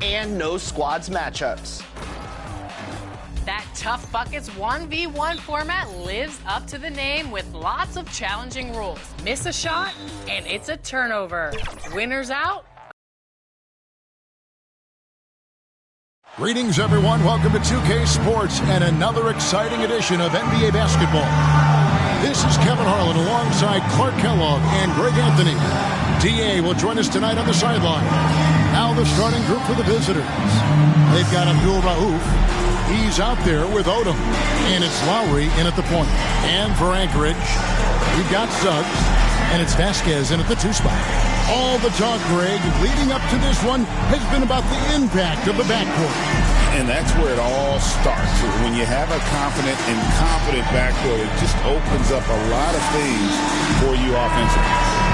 and no squads matchups. That Tough Buckets 1v1 format lives up to the name with lots of challenging rules. Miss a shot, and it's a turnover. Winners out. Greetings, everyone. Welcome to 2K Sports and another exciting edition of NBA basketball. This is Kevin Harlan alongside Clark Kellogg and Greg Anthony. DA will join us tonight on the sideline. Now the starting group for the visitors. They've got Abdul Rauf. He's out there with Odom. And it's Lowry in at the point. And for Anchorage, we've got Suggs. And it's Vasquez in at the 2 spot. All the talk, Greg, leading up to this one has been about the impact of the backcourt. And that's where it all starts. When you have a confident and competent backcourt, it just opens up a lot of things for you offensively.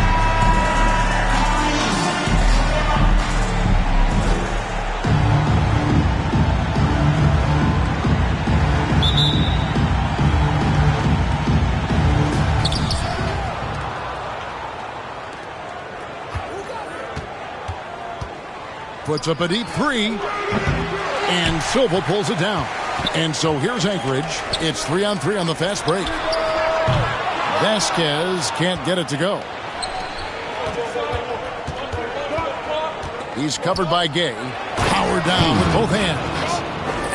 Puts up a deep 3, and Silva pulls it down. And so here's Anchorage. It's 3-on-3 on the fast break. Vasquez can't get it to go. He's covered by Gay. Powered down with both hands.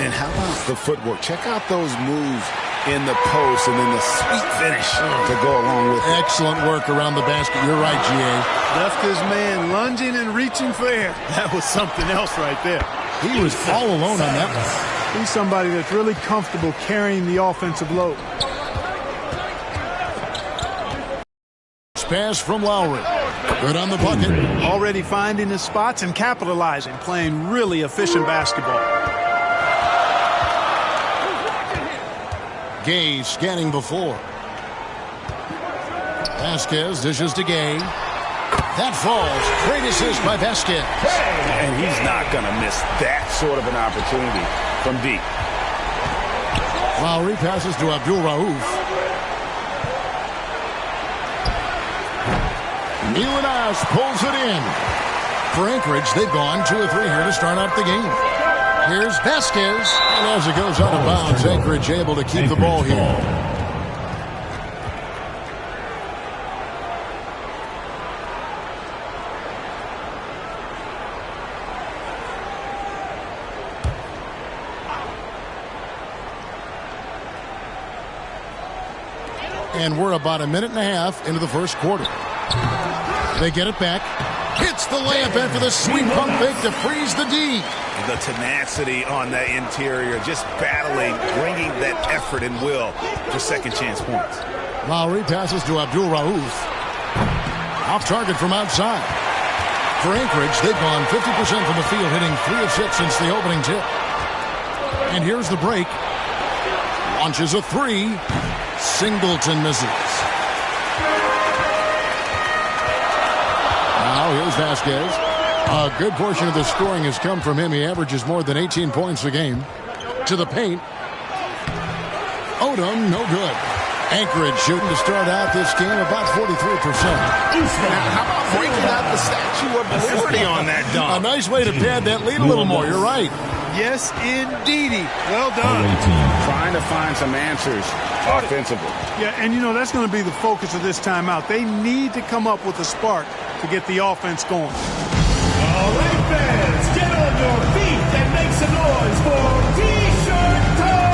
And how about the footwork? Check out those moves in the post and then the sweet finish to go along with it. Excellent work around the basket. You're right, G.A. Left his man lunging and reaching for air. That was something else right there. He was all alone on that one. He's somebody that's really comfortable carrying the offensive load. Pass from Lowry. Good on the bucket. Already finding his spots and capitalizing, playing really efficient basketball. Gay scanning the floor. Vasquez dishes to Gay. That falls. Great assist by Vasquez. And he's not going to miss that sort of an opportunity from deep. Lowry passes to Abdul Rauf. Milanas pulls it in. For Anchorage, they've gone 2 of 3 here to start out the game. Here's Vasquez, and as it goes out of bounds, Anchorage able to keep the ball here. And we're about a minute and a half into the first quarter. They get it back. Hits the layup after the sweet pump fake to freeze the D. The tenacity on that interior, just battling, bringing that effort and will for second chance points. Lowry passes to Abdul Rauf. Off target from outside. For Anchorage, they've gone 50% from the field, hitting 3 of 6 since the opening tip. And here's the break. Launches a 3. Singleton misses. Now here's Vasquez. A good portion of the scoring has come from him. He averages more than 18 points a game. To the paint. Odom, no good. Anchorage shooting to start out this game about 43%. How about breaking out the Statue of Liberty on that dunk? A nice way to pad that lead a little more. You're right. Yes, indeedy. Well done. Trying to find some answers offensively. Yeah, and you know, that's going to be the focus of this timeout. They need to come up with a spark to get the offense going. All right, fans, get on your feet and make some noise for T-shirt time!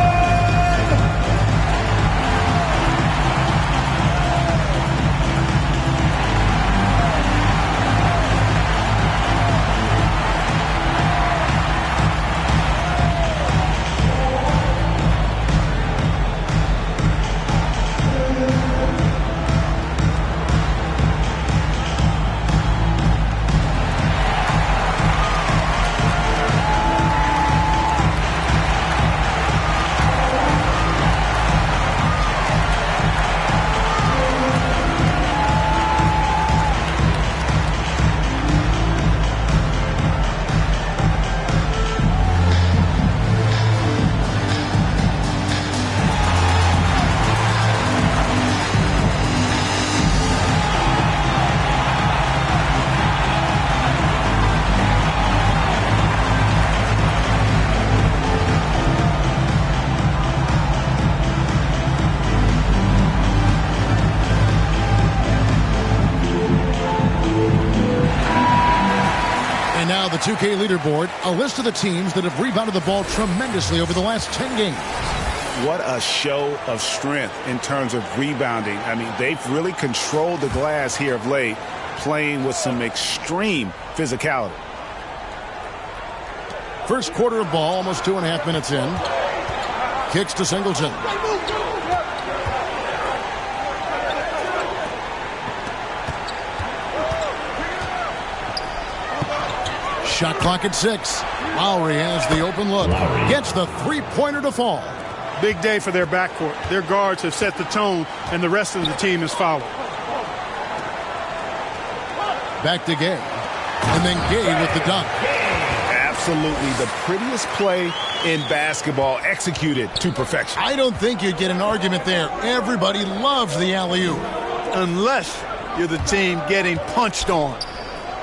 2K leaderboard, a list of the teams that have rebounded the ball tremendously over the last 10 games. What a show of strength in terms of rebounding. I mean, they've really controlled the glass here of late, playing with some extreme physicality. First quarter of ball, almost 2.5 minutes in. Kicks to Singleton. Shot clock at 6. Lowry has the open look. Gets the three-pointer to fall. Big day for their backcourt. Their guards have set the tone, and the rest of the team has followed. Back to Gay. And then Gay with the dunk. Absolutely the prettiest play in basketball, executed to perfection. I don't think you'd get an argument there. Everybody loves the alley-oop. Unless you're the team getting punched on.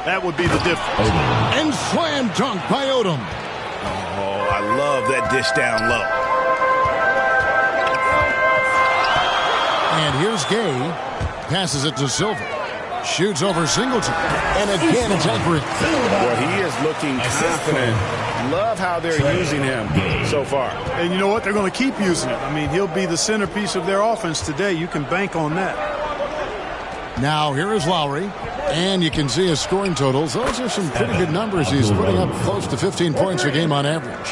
That would be the difference. And slam dunk by Odom. Oh, I love that dish down low. And here's Gay. Passes it to Silver. Shoots over Singleton. And again, it's accurate. Well, he is looking confident. Love how they're using him so far. And you know what? They're going to keep using him. I mean, he'll be the centerpiece of their offense today. You can bank on that. Now, here is Lowry. And you can see his scoring totals. Those are some pretty good numbers. He's putting up close to 15 points a game on average.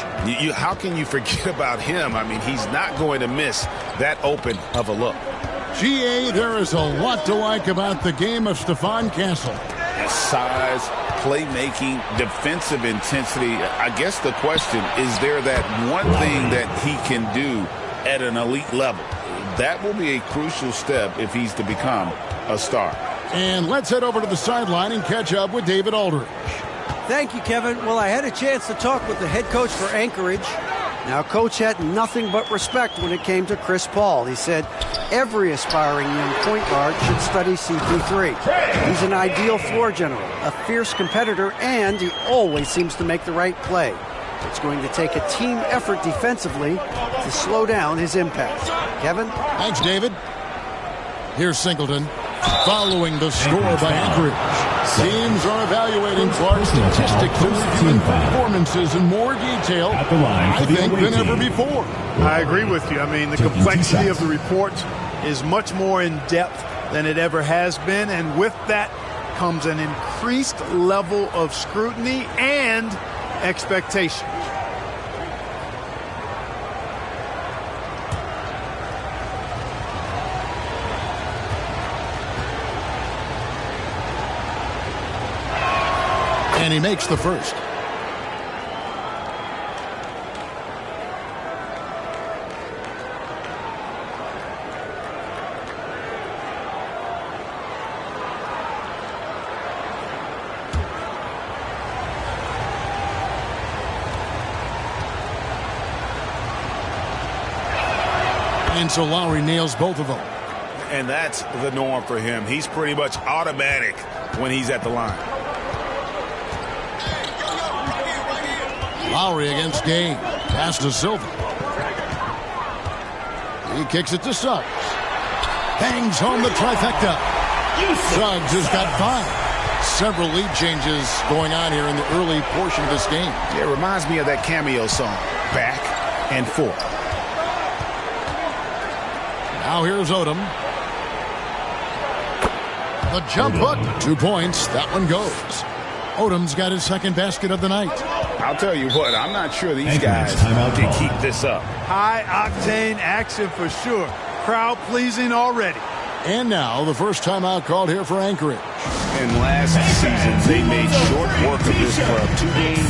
How can you forget about him? I mean, he's not going to miss that open of a look. GA, there is a lot to like about the game of Stephon Castle. His size, playmaking, defensive intensity. I guess the question, is there that one thing that he can do at an elite level? That will be a crucial step if he's to become a star. And let's head over to the sideline and catch up with David Aldridge. Thank you, Kevin. Well, I had a chance to talk with the head coach for Anchorage. Now, Coach had nothing but respect when it came to Chris Paul. He said every aspiring young point guard should study CP3. He's an ideal floor general, a fierce competitor, and he always seems to make the right play. It's going to take a team effort defensively to slow down his impact. Kevin? Thanks, David. Here's Singleton. Following the score by Anchorage. Teams are evaluating Clark's statistics and reviewing performances in more detail, I think, than ever before. I agree with you. I mean, the complexity of the report is much more in depth than it ever has been, and with that comes an increased level of scrutiny and expectation. And he makes the first. And so Lowry nails both of them. And that's the norm for him. He's pretty much automatic when he's at the line. Lowry against Gay. Pass to Silver. He kicks it to Suggs. Bangs home the trifecta. Suggs has got 5. Several lead changes going on here in the early portion of this game. It reminds me of that cameo song, Back and Forth. Now here's Odom. The jump hook. 2 points. That one goes. Odom's got his second basket of the night. I'll tell you what, I'm not sure these guys can keep this up. High-octane action for sure. Crowd-pleasing already. And now the first timeout called here for Anchorage. And last season, they made short work of this club. 2 games,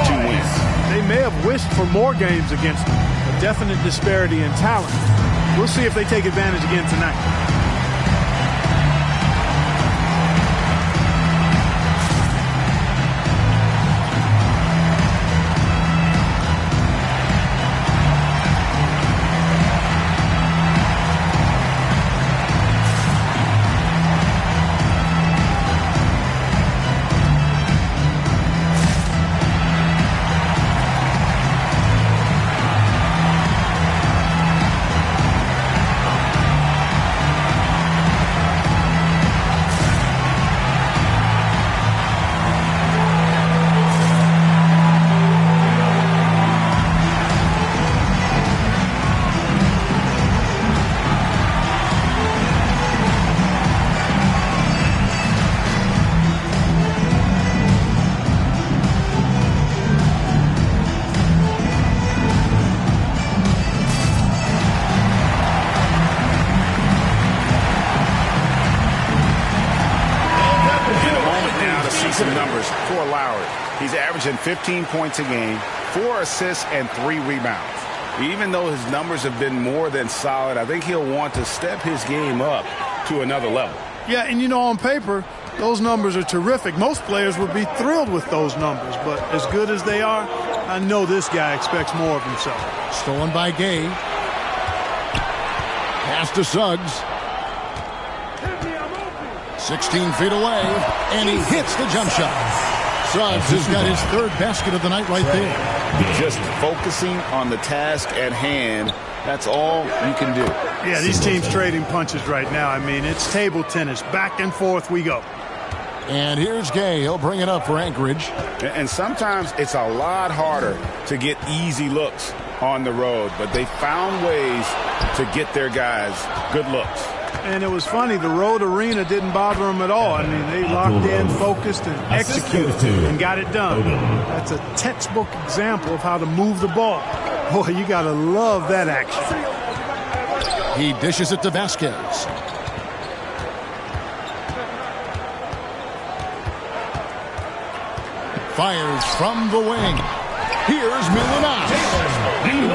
2 wins. They may have wished for more games against them. A definite disparity in talent. We'll see if they take advantage again tonight. averaging 15 points a game, 4 assists, and 3 rebounds. Even though his numbers have been more than solid, I think he'll want to step his game up to another level. Yeah, and you know, on paper, those numbers are terrific. Most players would be thrilled with those numbers, but as good as they are, I know this guy expects more of himself. Stolen by Gay. Pass to Suggs. 16 feet away, and he hits the jump shot. Suggs has got his 3rd basket of the night right there. Just focusing on the task at hand, that's all you can do. Yeah, these teams trading punches right now. I mean, it's table tennis. Back and forth we go. And here's Gay. He'll bring it up for Anchorage. And sometimes it's a lot harder to get easy looks on the road, but they found ways to get their guys good looks. And it was funny, the road arena didn't bother them at all. I mean, they locked in, focused, and executed, and got it done. That's a textbook example of how to move the ball. Boy, you got to love that action. He dishes it to Vasquez. Fires from the wing. Here's Milunas.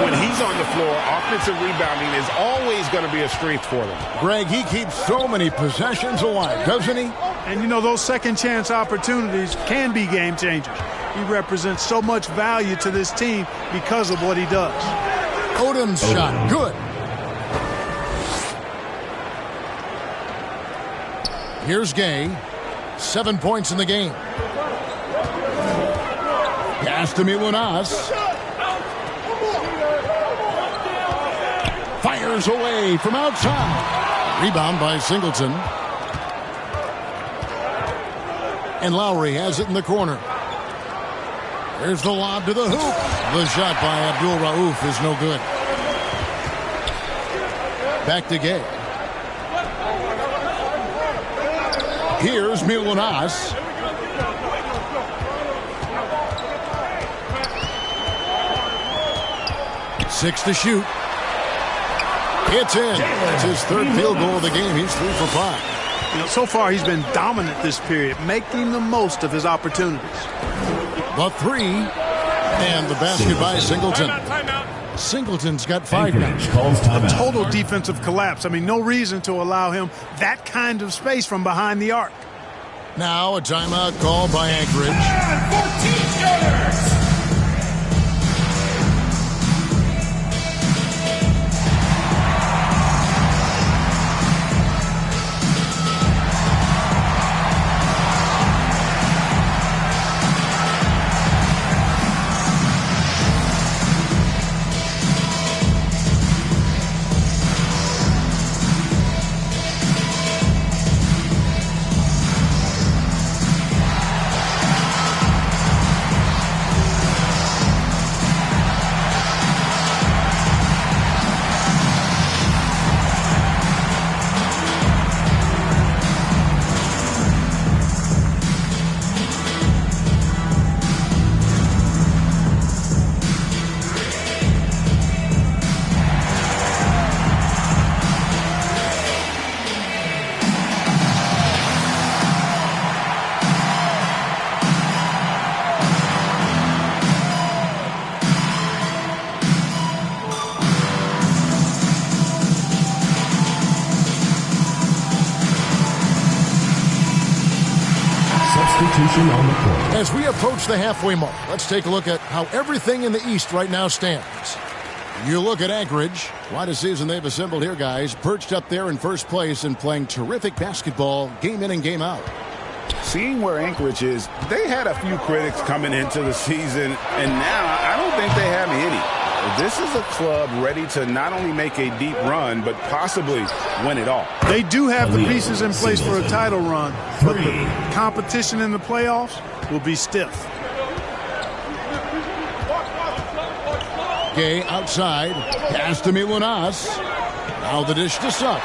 When he's on the floor, offensive rebounding is always going to be a strength for them. Greg, he keeps so many possessions alive, doesn't he? And, you know, those second chance opportunities can be game changers. He represents so much value to this team because of what he does. Odom's shot, good. Here's Gay. 7 points in the game. Pass to Milunas. Fires away from outside. Rebound by Singleton. And Lowry has it in the corner. There's the lob to the hoop. The shot by Abdul Rauf is no good. Back to Gay. Here's Milunas. Six to shoot. It's in. It's his 3rd field goal of the game. He's 3 for 5. You know, so far he's been dominant this period, making the most of his opportunities. The 3, and the basket by Singleton. Singleton's got 5 now. A total defensive collapse. I mean, no reason to allow him that kind of space from behind the arc. Now a timeout call by Anchorage. 14 starters. On the court. As we approach the halfway mark, let's take a look at how everything in the East right now stands. You look at Anchorage. Quite a season they've assembled here, guys. Perched up there in first place and playing terrific basketball game in and game out. Seeing where Anchorage is, they had a few critics coming into the season, and now I don't think they have any. This is a club ready to not only make a deep run, but possibly win it all. They do have the pieces in place for a title run, but the competition in the playoffs will be stiff. Gay outside. Pass to Milunas. Now the dish to Suggs.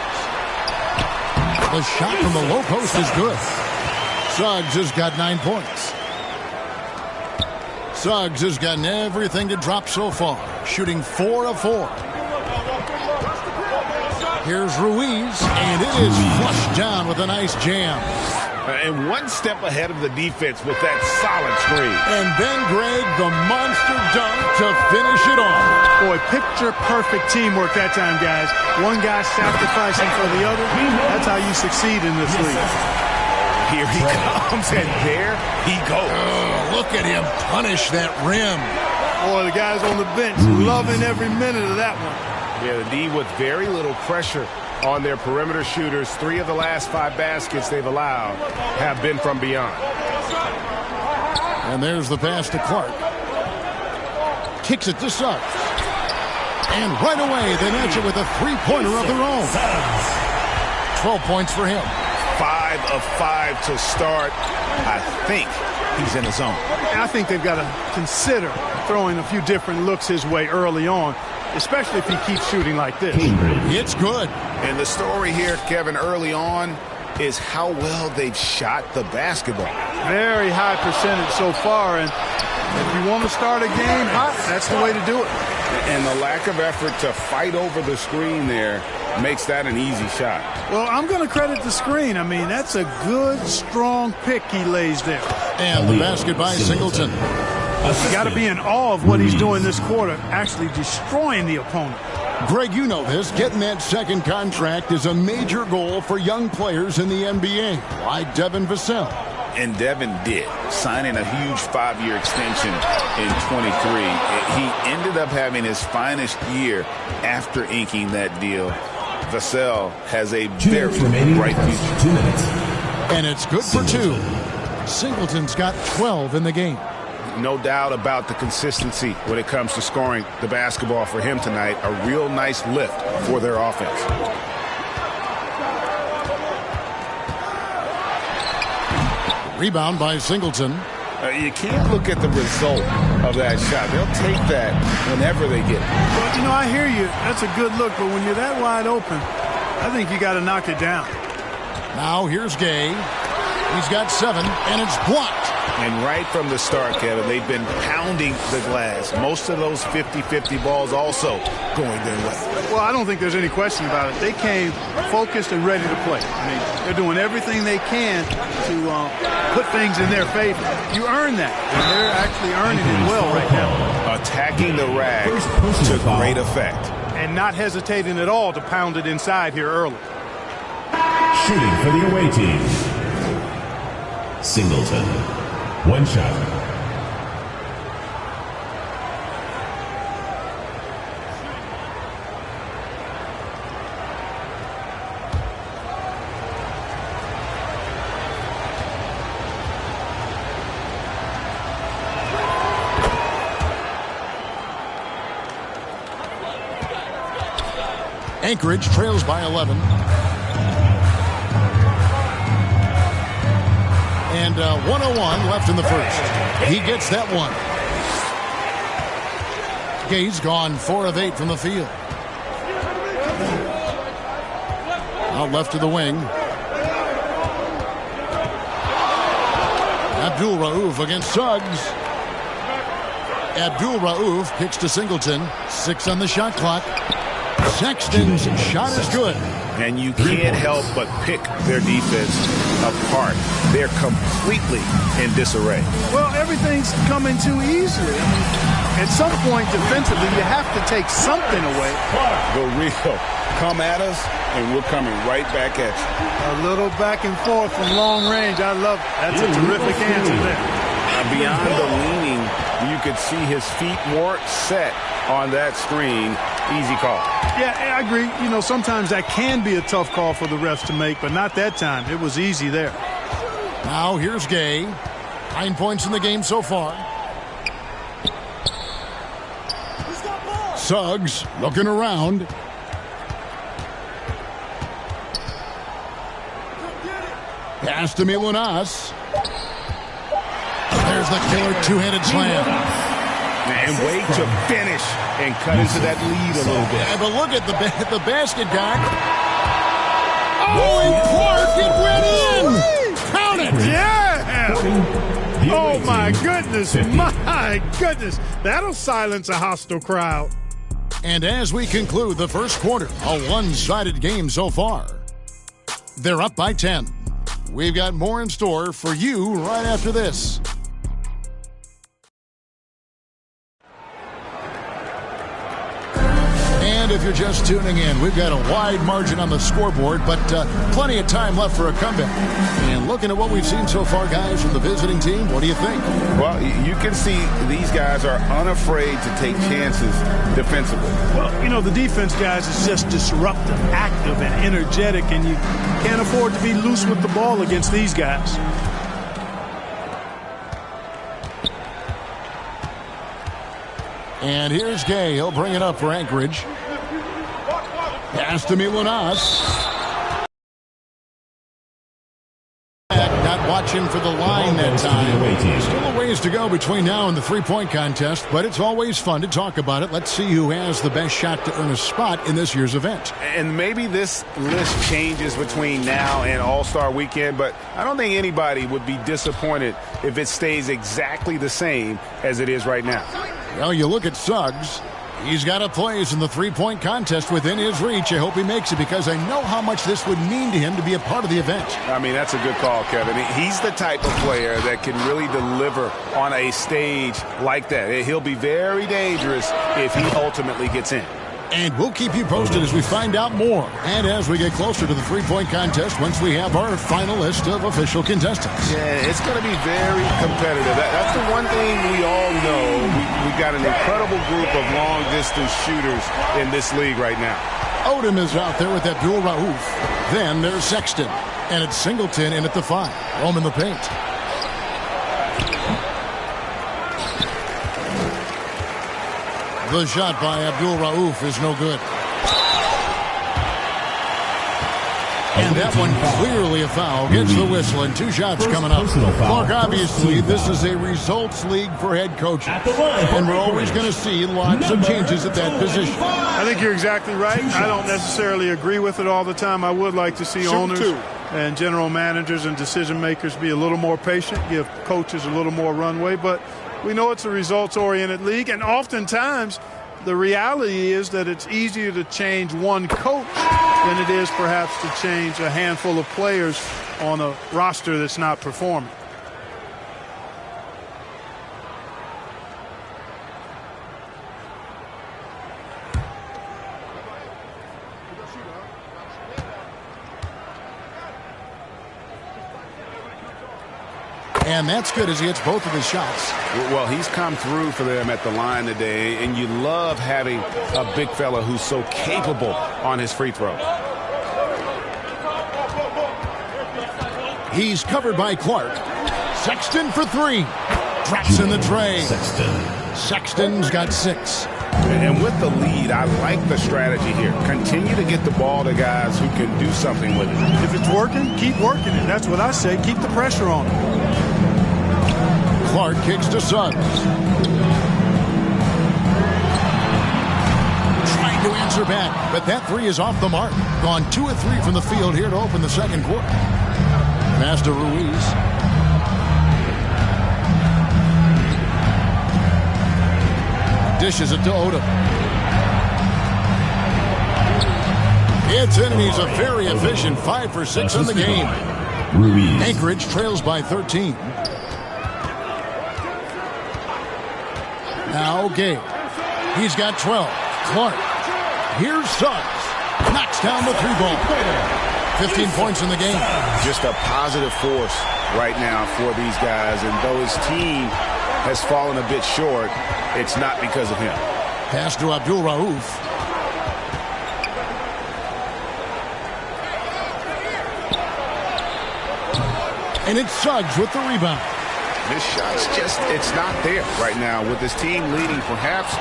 The shot from the low post is good. Suggs has got 9 points. Suggs has gotten everything to drop so far, shooting 4 of 4. Here's Ruiz, and it is flushed down with a nice jam. And one step ahead of the defense with that solid screen. And then, Greg, the monster dunk to finish it off. Boy, picture-perfect teamwork that time, guys. One guy sacrificing for the other. That's how you succeed in this league. Here he comes, and there he goes. Oh, look at him punish that rim. Boy, the guys on the bench loving every minute of that one. Yeah, the D with very little pressure on their perimeter shooters. 3 of the last 5 baskets they've allowed have been from beyond. And there's the pass to Clark. Kicks it to Suggs. And right away, they match it with a three-pointer of their own. 12 points for him. 5 of 5 to start. I think he's in the zone. I think they've got to consider throwing a few different looks his way early on, especially if he keeps shooting like this. It's good. And the story here, Kevin, early on is how well they've shot the basketball. Very high percentage so far, and if you want to start a game hot, that's the way to do it. And the lack of effort to fight over the screen there makes that an easy shot. Well, I'm going to credit the screen. I mean, that's a good, strong pick he lays there. And the basket by Singleton. You got to be in awe of what he's doing this quarter, actually destroying the opponent. Greg, you know this. Getting that second contract is a major goal for young players in the NBA, like Devin Vassell. And Devin did, signing a huge 5-year extension in 23. He ended up having his finest year after inking that deal. Vassell has a very bright future. 2 minutes. And it's good for 2. Singleton's got 12 in the game. No doubt about the consistency when it comes to scoring the basketball for him tonight. A real nice lift for their offense. Rebound by Singleton. You can't look at the result of that shot. They'll take that whenever they get it. Well, you know, I hear you. That's a good look, but when you're that wide open, I think you got to knock it down. Now here's Gay. He's got 7, and it's blocked. And right from the start, Kevin, they've been pounding the glass. Most of those 50-50 balls also going their way. Well, I don't think there's any question about it. They came focused and ready to play. I mean, they're doing everything they can to put things in their favor. You earn that, and they're actually earning it well right now. Attacking the rag to great effect. And not hesitating at all to pound it inside here early. Shooting for the away team. Singleton. 1 shot. Anchorage trails by 11. And 1:01 left in the first. He gets that one. Gay's gone 4 of 8 from the field. Out left to the wing. Abdul Rauf against Suggs. Abdul Rauf kicks to Singleton. 6 on the shot clock. Sexton's shot is good. And you can't help but pick their defense apart. They're completely in disarray. Well, everything's coming too easily. I mean, at some point defensively, you have to take something away. Go real. Come at us, and we're coming right back at you. A little back and forth from long range. I love it. That's a terrific answer there. Beyond the leaning, you could see his feet weren't set on that screen. Easy call. Yeah, I agree. You know, sometimes that can be a tough call for the refs to make, but not that time. It was easy there. Now here's Gay. 9 points in the game so far. Suggs looking around. Pass to Milunas. There's the killer two-handed slam. And wait to finish and cut into that lead a little bit. Yeah, but look at the basket, Doc. Oh, and Clark, it went in. Count it. Yeah. Oh, my goodness. My goodness. That'll silence a hostile crowd. And as we conclude the first quarter, a one-sided game so far. They're up by 10. We've got more in store for you right after this. And if you're just tuning in, we've got a wide margin on the scoreboard, but plenty of time left for a comeback. And looking at what we've seen so far, guys, from the visiting team, what do you think? Well, you can see these guys are unafraid to take chances defensively. Well, you know, the defense, guys, is just disruptive, active, and energetic, and you can't afford to be loose with the ball against these guys. And here's Gay. He'll bring it up for Anchorage. Pass to Milunas. Not watching for the line that time. Still a ways to go between now and the three-point contest, but it's always fun to talk about it. Let's see who has the best shot to earn a spot in this year's event. And maybe this list changes between now and All-Star Weekend, but I don't think anybody would be disappointed if it stays exactly the same as it is right now. Well, you look at Suggs. He's got a place in the three-point contest within his reach. I hope he makes it because I know how much this would mean to him to be a part of the event. I mean, that's a good call, Kevin. He's the type of player that can really deliver on a stage like that. He'll be very dangerous if he ultimately gets in. And we'll keep you posted as we find out more. And as we get closer to the three-point contest, once we have our final list of official contestants. Yeah, it's going to be very competitive. That's the one thing we all know. We've got an incredible group of long-distance shooters in this league right now. Odom is out there with Abdul Rauf. Then there's Sexton. And it's Singleton in at the 5. Home in the paint. The shot by Abdul Rauf is no good. And that one clearly a foul. Gets the whistle and 2 shots coming up. Clark, obviously, this is a results league for head coaches. And we're always going to see lots of changes at that position. I think you're exactly right. I don't necessarily agree with it all the time. I would like to see owners and general managers and decision makers be a little more patient, give coaches a little more runway. But we know it's a results-oriented league, and oftentimes the reality is that it's easier to change one coach than it is perhaps to change a handful of players on a roster that's not performing. And that's good as he hits both of his shots. Well, he's come through for them at the line today, and you love having a big fella who's so capable on his free throw. He's covered by Clark. Sexton for 3. Drops in the tray. Sexton's got 6. And with the lead, I like the strategy here. Continue to get the ball to guys who can do something with it. If it's working, keep working it. That's what I say. Keep the pressure on him. Clark kicks to Suggs. Trying to answer back, but that 3 is off the mark. Gone 2 of 3 from the field here to open the second quarter. Pass to Ruiz. Dishes it to Odom. It's in, and he's a very efficient 5 for 6 in the game. Anchorage trails by 13. Now Gay. He's got 12. Clark. Here's Suggs. Knocks down the 3-ball. 15 points in the game. Just a positive force right now for these guys. And though his team has fallen a bit short, it's not because of him. Pass to Abdul Rauf. And it's Suggs with the rebound. This shot's just, it's not there right now. With this team leading, perhaps,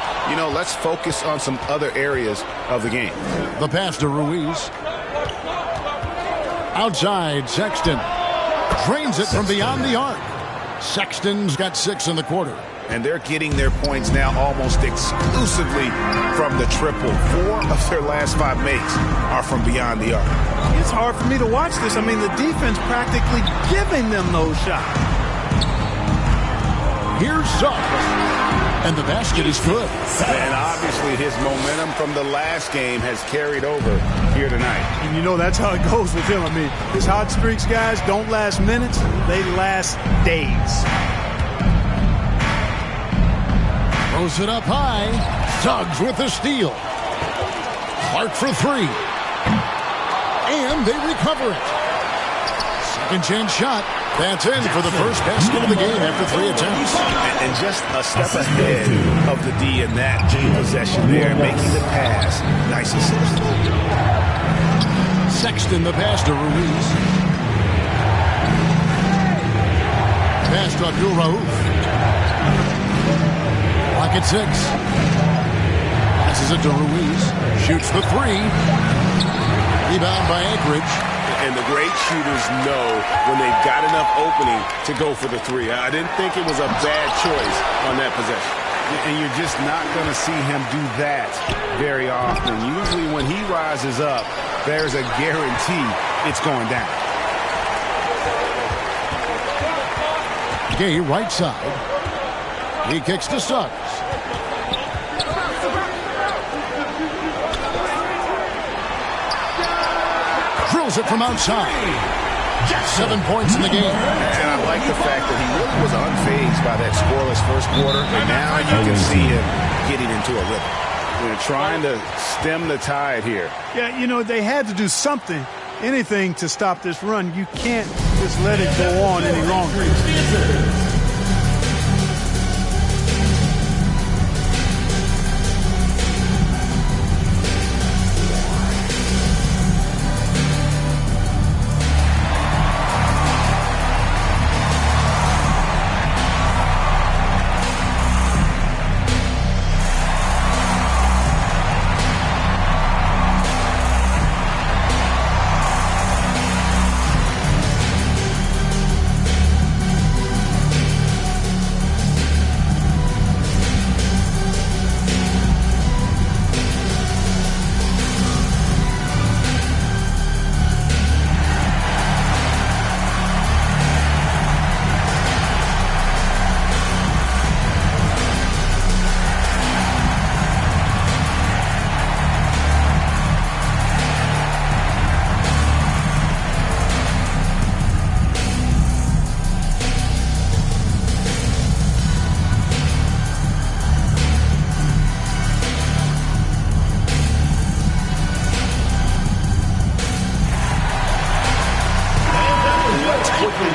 let's focus on some other areas of the game. The pass to Ruiz. Outside, Sexton. Drains it from beyond the arc. Sexton's got 6 in the quarter. And they're getting their points now almost exclusively from the triple. 4 of their last 5 makes are from beyond the arc. It's hard for me to watch this. I mean, the defense practically giving them those shots. Here's Suggs. And the basket is good. And obviously his momentum from the last game has carried over here tonight. And you know that's how it goes with him. I mean, his hot streaks, guys, don't last minutes. They last days. Throws it up high. Suggs with the steal. Clark for three. And they recover it. Second chance shot. That's in for the first basket of the game after 3 attempts. And just a step ahead of the D in that possession there, making the pass. Nice assist. Sexton the pass to Ruiz. Pass to Abdul Rauf. Lock at 6. Passes it to Ruiz. Shoots the 3. Rebound by Anchorage. And the great shooters know when they've got enough opening to go for the 3. I didn't think it was a bad choice on that possession. And you're just not going to see him do that very often. Usually when he rises up, there's a guarantee it's going down. Gay right side. He kicks to Suggs. Drills it from outside. 7 points in the game. And I like the fact that he really was unfazed by that scoreless first quarter. And now you can see him getting into a rhythm. They're trying to stem the tide here. Yeah, you know, they had to do something, anything to stop this run. You can't just let it go on any longer.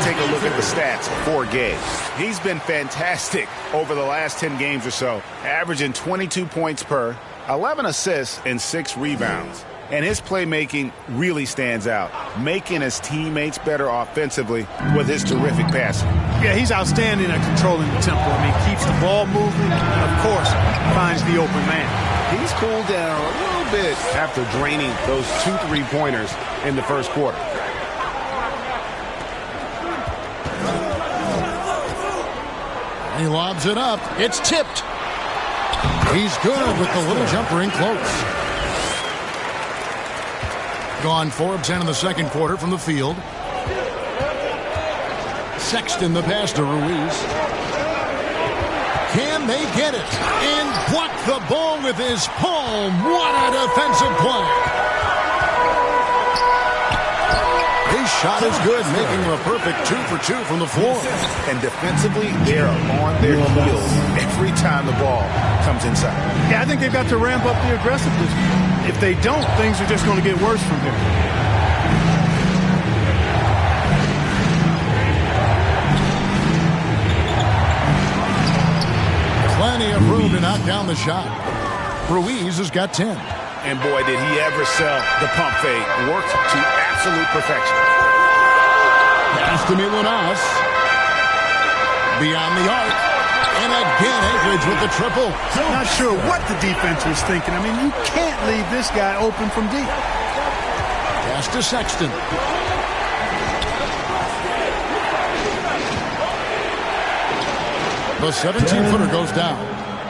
Take a look at the stats for Gay. He's been fantastic over the last 10 games or so, averaging 22 points per, 11 assists, and 6 rebounds. And his playmaking really stands out, making his teammates better offensively with his terrific passing. Yeah, he's outstanding at controlling the tempo. I mean, keeps the ball moving, and of course, finds the open man. He's cooled down a little bit after draining those 2 3-pointers in the first quarter. He lobs it up. It's tipped. He's good with the little jumper in close. Gone 4 of 10 in the second quarter from the field. Sexton the pass to Ruiz. Can they get it? And block the ball with his palm. What a defensive play. His shot is good, making him a perfect 2 for 2 from the floor. And defensively, they're on their heels every time the ball comes inside. Yeah, I think they've got to ramp up the aggressiveness. If they don't, things are just going to get worse from here. Plenty of room to knock down the shot. Ruiz has got 10. And boy, did he ever sell the pump fake. Worked to absolute perfection. Pass to Milunas. Beyond the arc. And again, Anchorage with the triple. Not sure what the defense was thinking. I mean, you can't leave this guy open from deep. Pass to Sexton. The 17-footer goes down.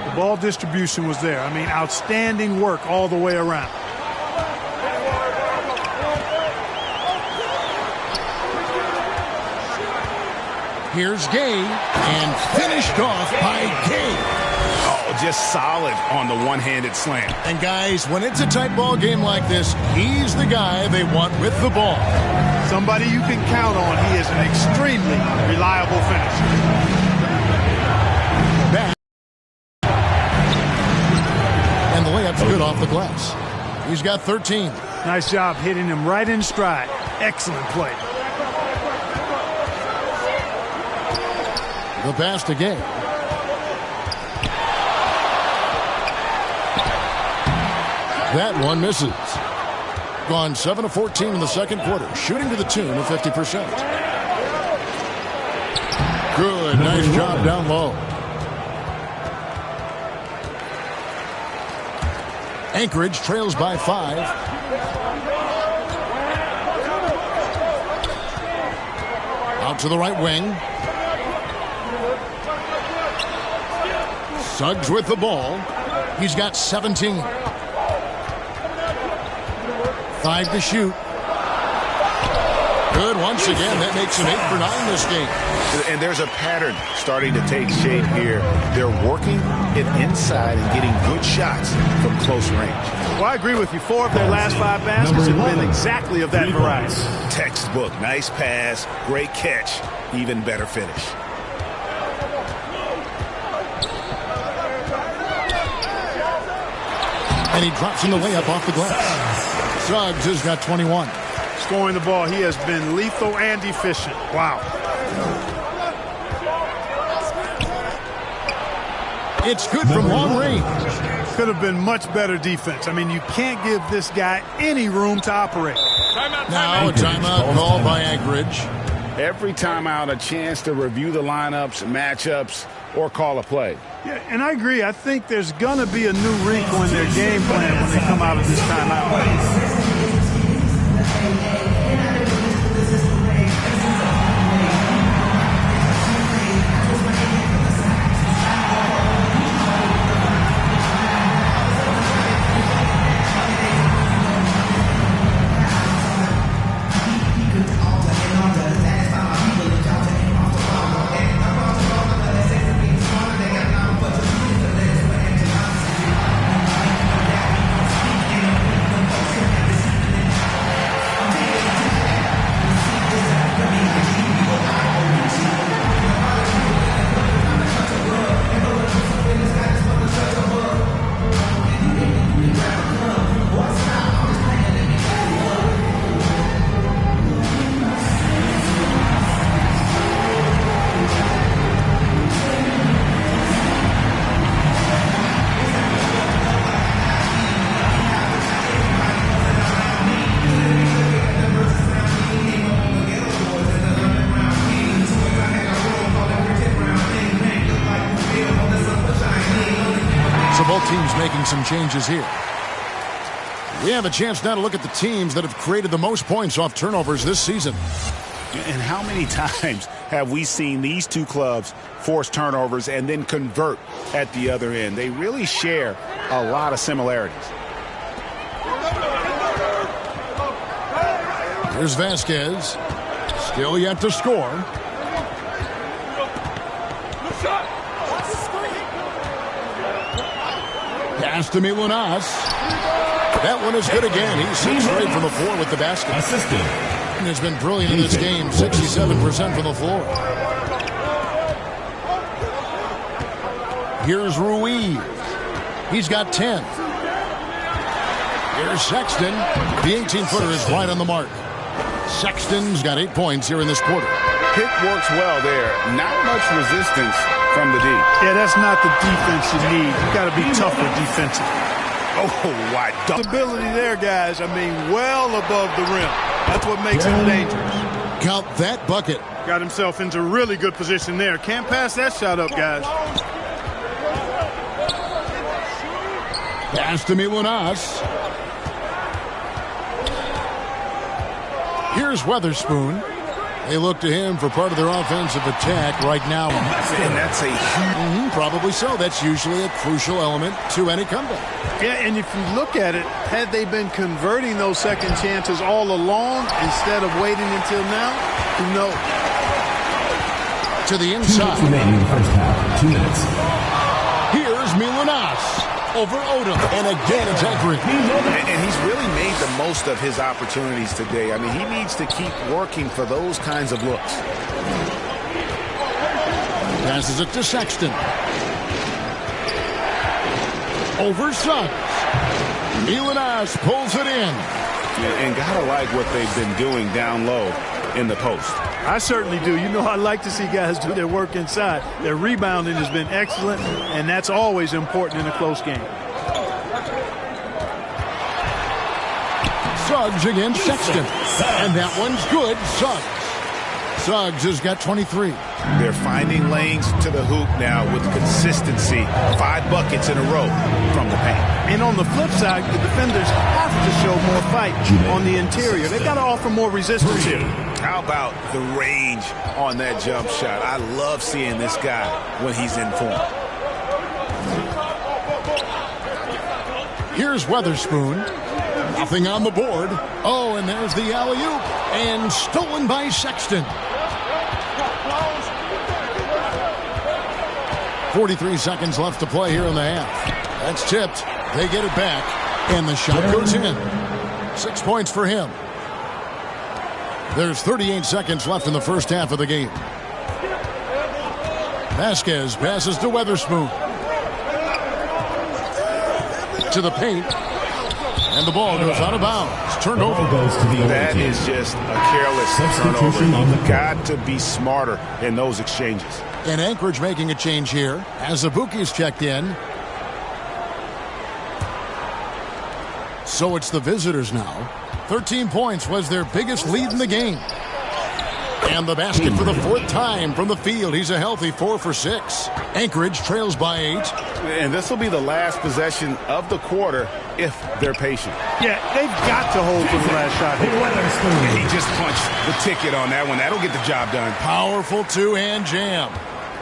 The ball distribution was there. I mean, outstanding work all the way around. Here's Gay, and finished off by Gay. just solid on the one-handed slam. And guys, when it's a tight ball game like this, he's the guy they want with the ball. Somebody you can count on. He is an extremely reliable finisher. Back. And the layup's good off the glass. He's got 13. Nice job hitting him right in stride. Excellent play. The pass to Gay. That one misses. Gone 7 of 14 in the second quarter, shooting to the tune of 50%. Good, nice job down low. Anchorage trails by 5. Out to the right wing. Suggs with the ball. He's got 17. 5 to shoot. Good once again. That makes him 8 for 9 this game. And there's a pattern starting to take shape here. They're working it inside and getting good shots from close range. Well, I agree with you. 4 of their last 5 baskets have been exactly of that variety. Textbook. Nice pass. Great catch. Even better finish. And he drops in the layup off the glass. Suggs has got 21. Scoring the ball, he has been lethal and efficient. Wow. It's good from long range. Could have been much better defense. I mean, you can't give this guy any room to operate. Now a timeout called by Anchorage. Every timeout, a chance to review the lineups, matchups, or call a play. Yeah, and I agree. I think there's going to be a new wrinkle in their game plan when they come out of this timeout. Some changes here. We have a chance now to look at the teams that have created the most points off turnovers this season. And how many times have we seen these two clubs force turnovers and then convert at the other end? They really share a lot of similarities. Here's Vasquez. Still yet to score. Pass to Milunas. That one is good again. He's 6 straight from the floor with the basket. And has been brilliant in this game. 67% from the floor. Here's Ruiz. He's got 10. Here's Sexton. The 18-footer is right on the mark. Sexton's got 8 points here in this quarter. Pick works well there. Not much resistance from the D. Yeah, that's not the defense you need. You got to be tougher defensively. Oh, wide dunk. Ability there, guys. I mean, well above the rim. That's what makes him dangerous. Count that bucket. Got himself into really good position there. Can't pass that shot up, guys. Pass to Milunas. Here's Weatherspoon. They look to him for part of their offensive attack right now. And that's a huge... Probably so. That's usually a crucial element to any comeback. Yeah, and if you look at it, had they been converting those second chances all along instead of waiting until now, who knows? To the inside. 2 minutes remaining in the first half. 2 minutes. Here's Milanas over Odom. And again, it's Anchorage. And he's really made the most of his opportunities today. I mean, he needs to keep working for those kinds of looks. Passes it to Sexton. Over Suggs. Milanas pulls it in. And gotta like what they've been doing down low in the post. I certainly do. You know, I like to see guys do their work inside. Their rebounding has been excellent, and that's always important in a close game. Suggs against Sexton. And that one's good. Suggs has got 23. They're finding lanes to the hoop now with consistency. 5 buckets in a row from the paint. And on the flip side, the defenders have to show more fight on the interior. They've got to offer more resistance here. How about the range on that jump shot? I love seeing this guy when he's in form. Here's Weatherspoon. Nothing on the board. Oh, and there's the alley-oop. And stolen by Sexton. 43 seconds left to play here in the half. That's tipped. They get it back. And the shot goes in. 6 points for him. There's 38 seconds left in the first half of the game. Vasquez passes to Weatherspoon. To the paint. And the ball goes out of bounds. Turned over. That is just a careless turnover. You've got to be smarter in those exchanges. And Anchorage making a change here as Azubuike's checked in. So it's the visitors now. 13 points was their biggest lead in the game. And the basket for the 4th time from the field. He's a healthy 4 for 6. Anchorage trails by 8. And this will be the last possession of the quarter if they're patient. Yeah, they've got to hold for the last shot here. He just punched the ticket on that one. That'll get the job done. Powerful two-hand jam.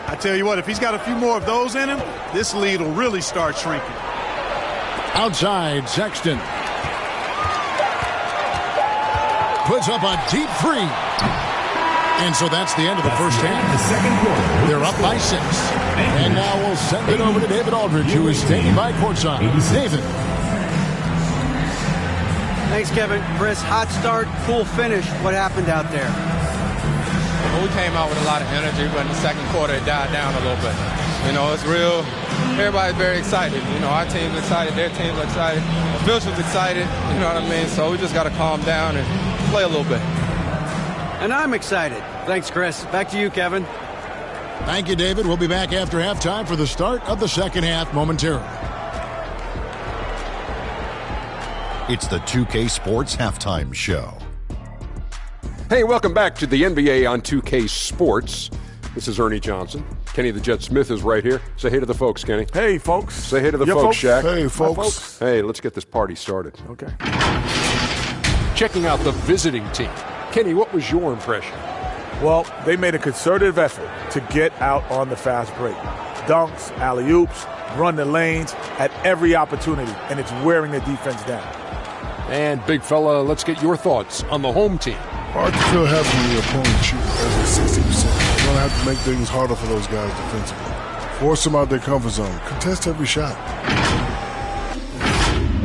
I tell you what, if he's got a few more of those in him, this lead will really start shrinking. Outside, Sexton. Puts up a deep 3. And so that's the end of the first half. The second quarter. They're up by 6. And now we'll send it over to David Aldridge, who is standing by courtside. David. Thanks, Kevin. Chris, hot start, cool finish. What happened out there? Well, we came out with a lot of energy, but in the second quarter it died down a little bit. You know, it's real. Everybody's very excited. You know, our team's excited, their team's excited, officials excited. You know what I mean? So we just got to calm down and play a little bit. And I'm excited. Thanks, Chris. Back to you, Kevin. Thank you, David. We'll be back after halftime for the start of the second half momentarily. It's the 2K Sports Halftime Show. Hey, welcome back to the NBA on 2K Sports. This is Ernie Johnson. Kenny the Jet Smith is right here. Say hey to the folks, Kenny. Hey, folks. Say hey to the folks, Shaq. Hey, folks. Hey, let's get this party started. Okay. Checking out the visiting team. Kenny, what was your impression? Well, they made a concerted effort to get out on the fast break. Dunks, alley-oops, run the lanes at every opportunity, and it's wearing the defense down. And, big fella, let's get your thoughts on the home team. Hard to feel happy when your opponent shoots over 60%. You're going to have to make things harder for those guys defensively. Force them out their comfort zone. Contest every shot.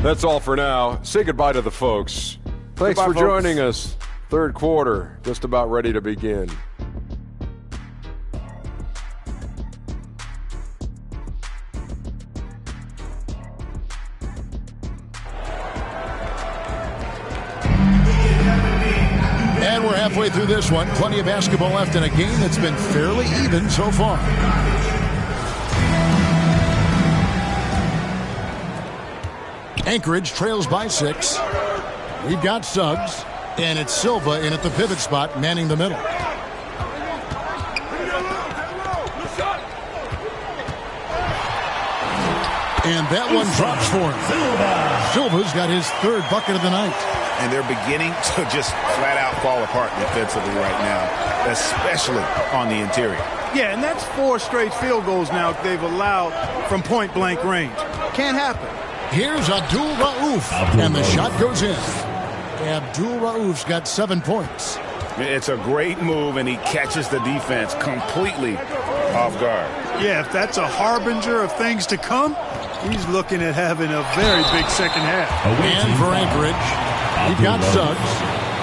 That's all for now. Say goodbye to the folks. Thanks for joining us. Third quarter, just about ready to begin. And we're halfway through this one. Plenty of basketball left in a game that's been fairly even so far. Anchorage trails by 6. We've got Suggs. And it's Silva in at the pivot spot, manning the middle. And that one drops for him. Silva's got his 3rd bucket of the night. And they're beginning to just flat out fall apart defensively right now, especially on the interior. Yeah, and that's 4 straight field goals now they've allowed from point-blank range. Can't happen. Here's Abdul Rauf, and the shot goes in. Abdul Rauf's got 7 points. It's a great move, and he catches the defense completely off guard. Yeah, if that's a harbinger of things to come, he's looking at having a very big second half. And for Anchorage, you've got Suggs.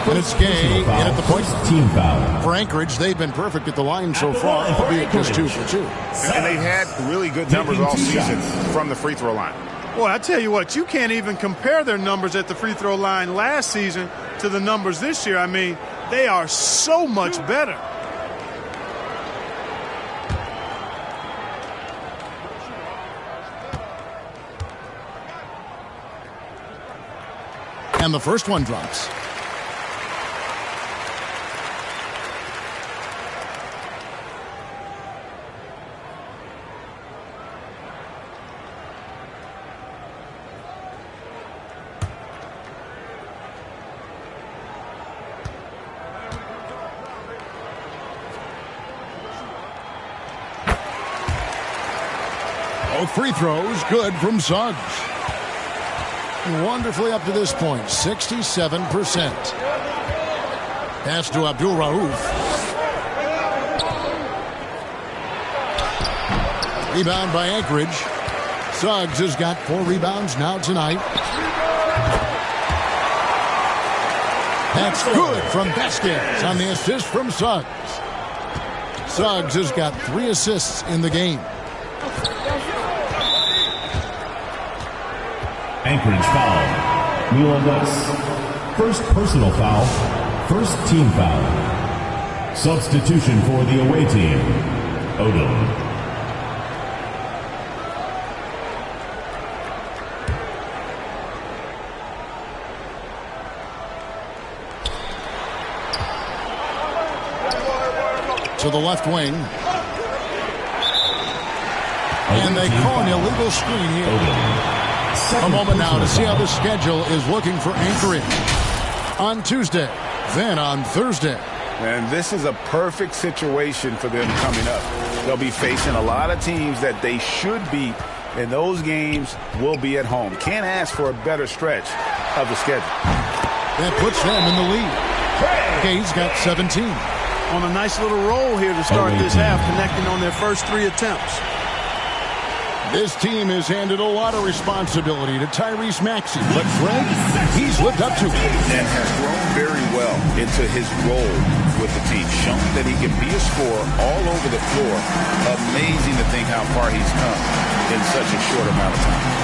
And it's Gay in at the point. Team foul. For Anchorage, they've been perfect at the line so far, albeit just 2 for 2. And they've had really good numbers all season from the free throw line. Well, I tell you what, you can't even compare their numbers at the free throw line last season to the numbers this year. I mean, they are so much better. And the first one drops. Both free throws good from Suggs. Wonderfully up to this point, 67%. Pass to Abdul Rauf. Rebound by Anchorage. Suggs has got 4 rebounds now tonight. That's good from Vasquez on the assist from Suggs. Suggs has got 3 assists in the game. Anchorage foul. Neil West. First personal foul. First team foul. Substitution for the away team. Odom. To the left wing. And they call an illegal screen here. A moment now to see how the schedule is looking for Anchorage. On Tuesday, then on Thursday. And this is a perfect situation for them coming up. They'll be facing a lot of teams that they should beat, and those games will be at home. Can't ask for a better stretch of the schedule. That puts them in the lead. Gay's got 17. On a nice little roll here to start this half, connecting on their first 3 attempts. This team has handed a lot of responsibility to Tyrese Maxey, but Greg, he's lived up to it. And has grown very well into his role with the team. Shown that he can be a scorer all over the floor. Amazing to think how far he's come in such a short amount of time.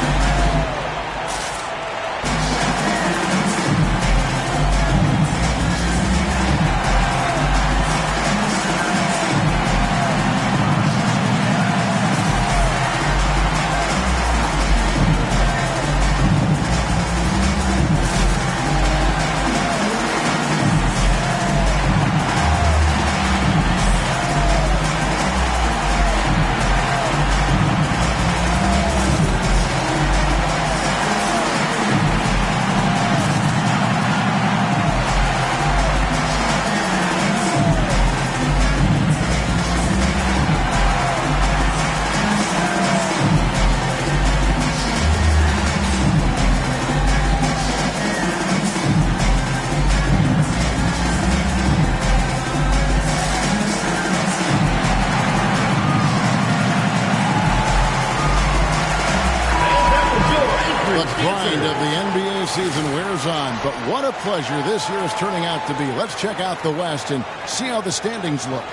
But what a pleasure this year is turning out to be. Let's check out the West and see how the standings look.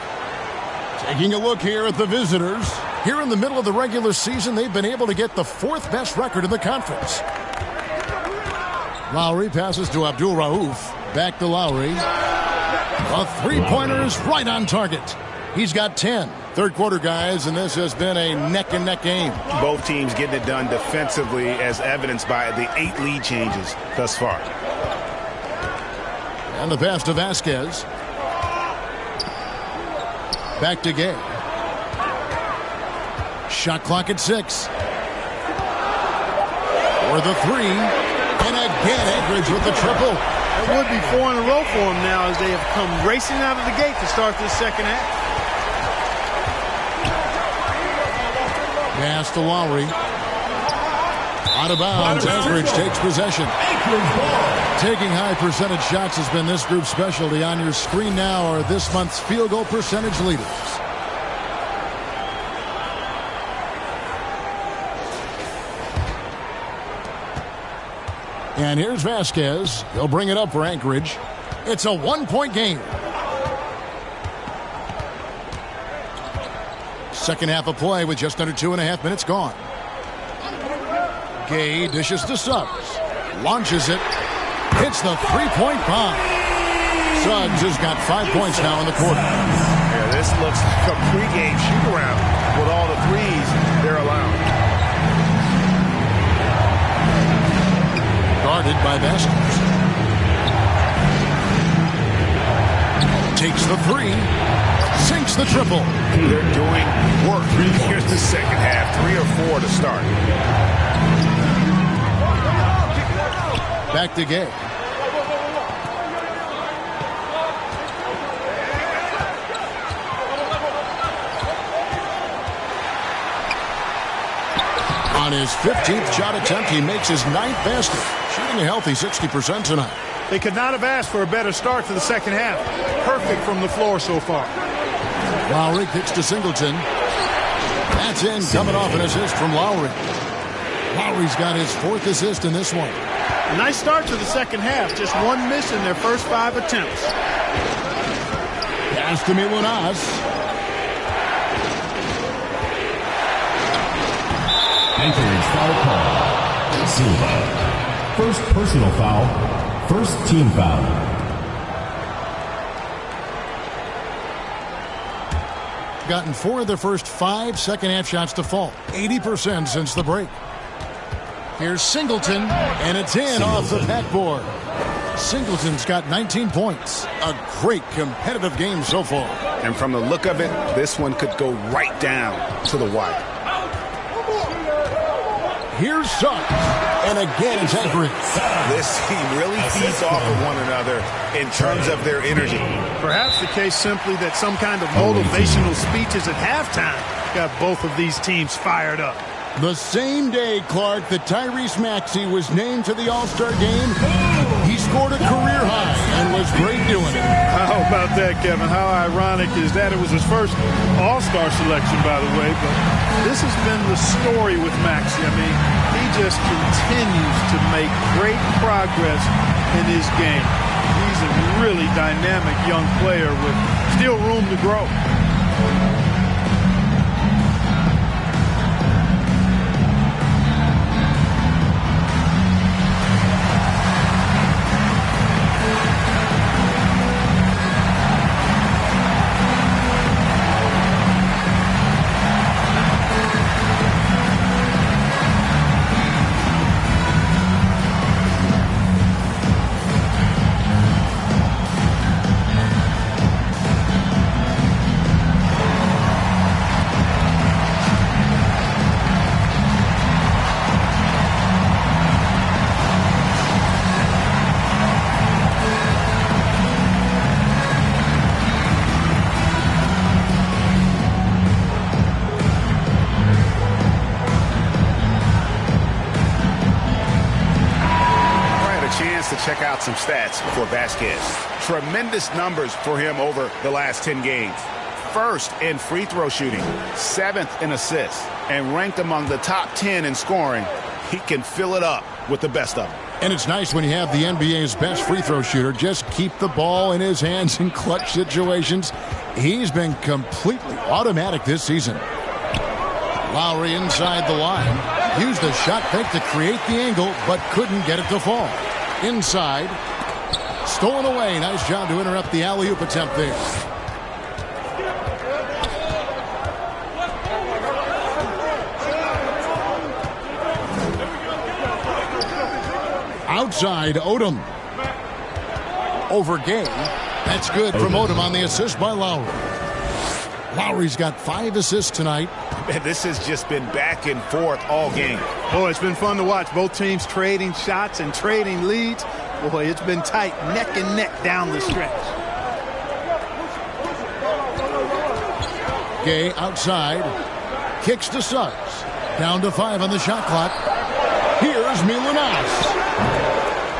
Taking a look here at the visitors. Here in the middle of the regular season, they've been able to get the 4th best record in the conference. Lowry passes to Abdul Rauf. Back to Lowry. A 3-pointer is right on target. He's got 10. Third quarter, guys, and this has been a neck-and-neck game. Both teams getting it done defensively, as evidenced by the 8 lead changes thus far. And the pass to Vasquez. Back to Gay. Shot clock at 6. For the 3. And again, Anchorage with the triple. It would be 4 in a row for them now as they have come racing out of the gate to start this second half. Pass to Lowry. Out of bounds. Anchorage takes possession. Taking high percentage shots has been this group's specialty. On your screen now are this month's field goal percentage leaders. And here's Vasquez. He'll bring it up for Anchorage. It's a one-point game. Second half of play with just under 2.5 minutes gone. Gay dishes to Suggs. Launches it. Hits the three-point bomb. Suggs has got 5 points now in the quarter. Yeah, this looks like a pregame shoot-around with all the threes they're allowing. Guarded by Vasquez. Takes the three. Sinks the triple. They're doing work. Here's the second half. 3 or 4 to start. Back to Gay. On his 15th shot attempt, he makes his 9th basket. Shooting a healthy 60% tonight. They could not have asked for a better start to the second half. Perfect from the floor so far. Lowry kicks to Singleton. That's in, coming off an assist from Lowry. Lowry's got his 4th assist in this one. A nice start to the second half. Just one miss in their first 5 attempts. Pass to Milunas. Anchorage foul call. Silva. First personal foul. First team foul. Gotten 4 of their first 5 second-half shots to fall. 80% since the break. Here's Singleton, and it's in off the backboard. Singleton's got 19 points. A great competitive game so far. And from the look of it, this one could go right down to the wire. Here's Suggs, and again it's Anchorage. This team really feeds off of one another in terms of their energy. Perhaps the case simply that some kind of motivational speeches at halftime got both of these teams fired up. The same day, Clark, that Tyrese Maxey was named to the All-Star game, he scored a career high and was great doing it. How about that, Kevin? How ironic is that? It was his first All-Star selection, by the way, but this has been the story with Maxey. I mean, he just continues to make great progress in his game. He's a really dynamic young player with still room to grow. Check out some stats for Vasquez. Tremendous numbers for him over the last 10 games. First in free throw shooting, 7th in assists, and ranked among the top 10 in scoring. He can fill it up with the best of them. And it's nice when you have the NBA's best free throw shooter just keep the ball in his hands in clutch situations. He's been completely automatic this season. Lowry inside the line. Used a shot fake to create the angle, but couldn't get it to fall. Inside. Stolen away. Nice job to interrupt the alley-oop attempt there. Outside, Odom. Over Gay. That's good from Odom on the assist by Lowry. Lowry's got 5 assists tonight. Man, this has just been back and forth all game. Boy, it's been fun to watch. Both teams trading shots and trading leads. Boy, it's been tight, neck and neck down the stretch. Gay outside. Kicks to Suggs. Down to 5 on the shot clock. Here's Milunas.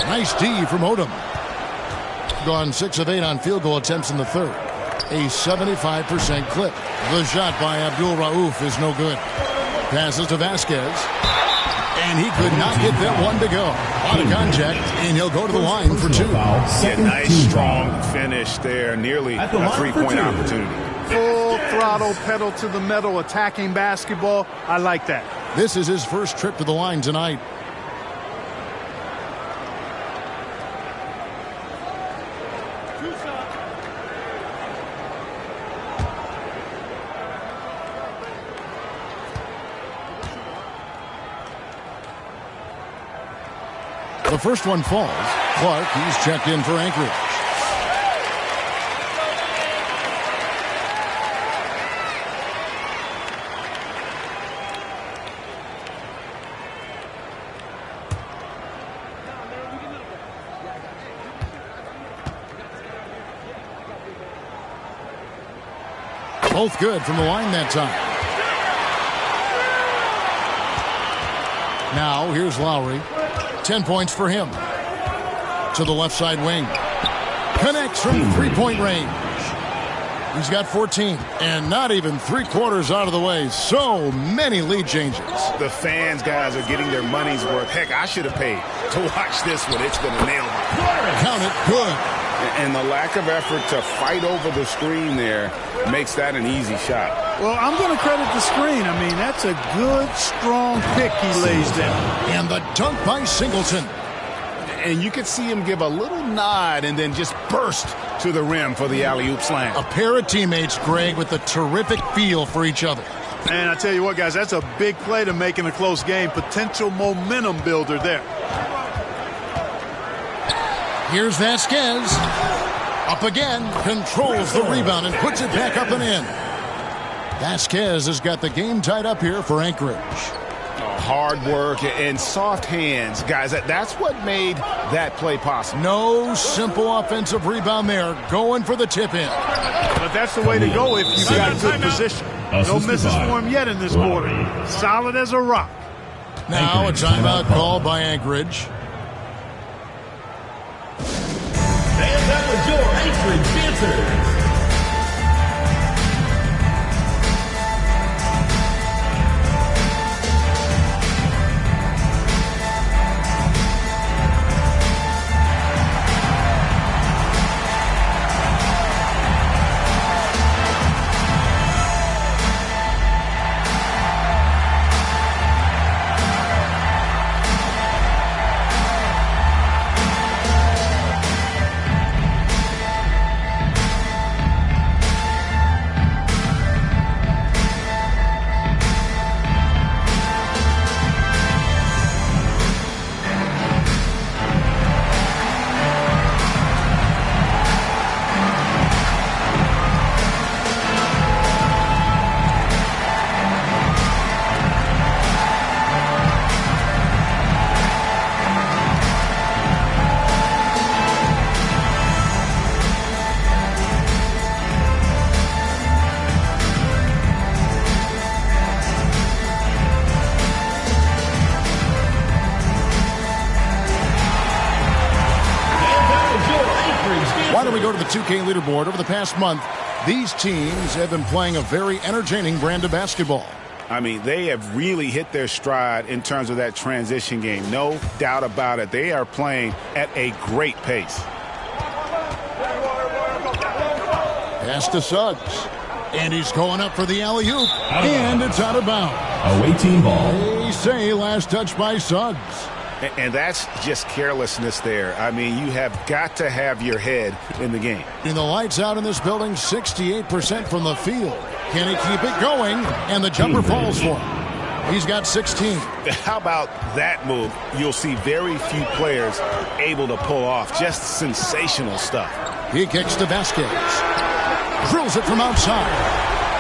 Nice D from Odom. Gone 6 of 8 on field goal attempts in the third. A 75% clip. The shot by Abdul Rauf is no good. Passes to Vasquez. And he could not get that one to go. On a contact, and he'll go to the line for 2. Yeah, nice, strong finish there. Nearly a 3-point opportunity. Full throttle, pedal to the metal, attacking basketball. I like that. This is his first trip to the line tonight. The first one falls. Clark, he's checked in for Anchorage. Both good from the line that time. Now, here's Lowry. 10 points for him. To the left side wing. Connects from 3-point range. He's got 14. And not even 3/4 out of the way. So many lead changes. The fans, guys, are getting their money's worth. Heck, I should have paid to watch this one. It's been a nail biter. Count it. Good. And the lack of effort to fight over the screen there makes that an easy shot. Well, I'm going to credit the screen. I mean, that's a good, strong pick he lays down. And the dunk by Singleton. And you could see him give a little nod and then just burst to the rim for the alley-oop slam. A pair of teammates, Greg, with a terrific feel for each other. And I tell you what, guys, that's a big play to make in a close game. Potential momentum builder there. Here's Vasquez. Up again. Controls the rebound and puts it back up and in. Vasquez has got the game tied up here for Anchorage. Hard work and soft hands. Guys, that's what made that play possible. No simple offensive rebound there. Going for the tip-in. But that's the way to go if you've got good position. No misses for him yet in this quarter. Solid as a rock. Now a timeout called by Anchorage. And that was your Anchorage Panthers. Why don't we go to the 2K leaderboard? Over the past month, these teams have been playing a very entertaining brand of basketball. I mean, they have really hit their stride in terms of that transition game. No doubt about it. They are playing at a great pace. Pass to Suggs. And he's going up for the alley-oop. And it's out of bounds. Away team ball. They say last touch by Suggs. And that's just carelessness there. I mean, you have got to have your head in the game. In the lights out in this building, 68% from the field. Can he keep it going? And the jumper falls for him. He's got 16. How about that move? You'll see very few players able to pull off just sensational stuff. He kicks to Vasquez. Drills it from outside.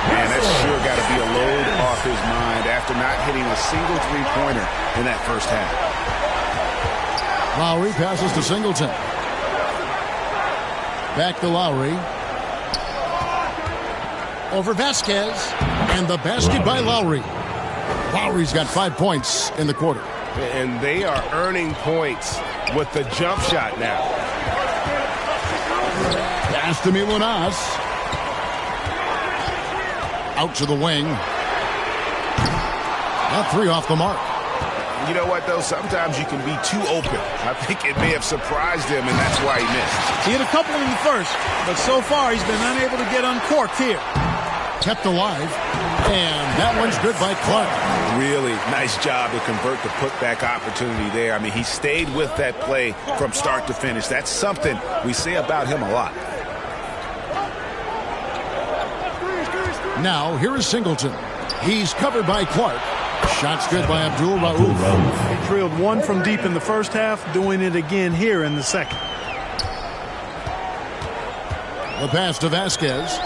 Man, that's sure got to be a load off his mind after not hitting a single three-pointer in that first half. Lowry passes to Singleton. Back to Lowry. Over Vasquez. And the basket by Lowry. Lowry's got 5 points in the quarter. And they are earning points with the jump shot now. Pass to Milunas. Out to the wing. That three off the mark. you know what, though? Sometimes you can be too open. I think it may have surprised him, and that's why he missed. He hit a couple in the first, but so far he's been unable to get uncorked here. Kept alive, and that one's good by Clark. Really nice job to convert the putback opportunity there. I mean, he stayed with that play from start to finish. That's something we say about him a lot. Now, here is Singleton. He's covered by Clark. Shot's good by Abdul-Rauf. He drilled one from deep in the first half, doing it again here in the second. The pass to Vasquez.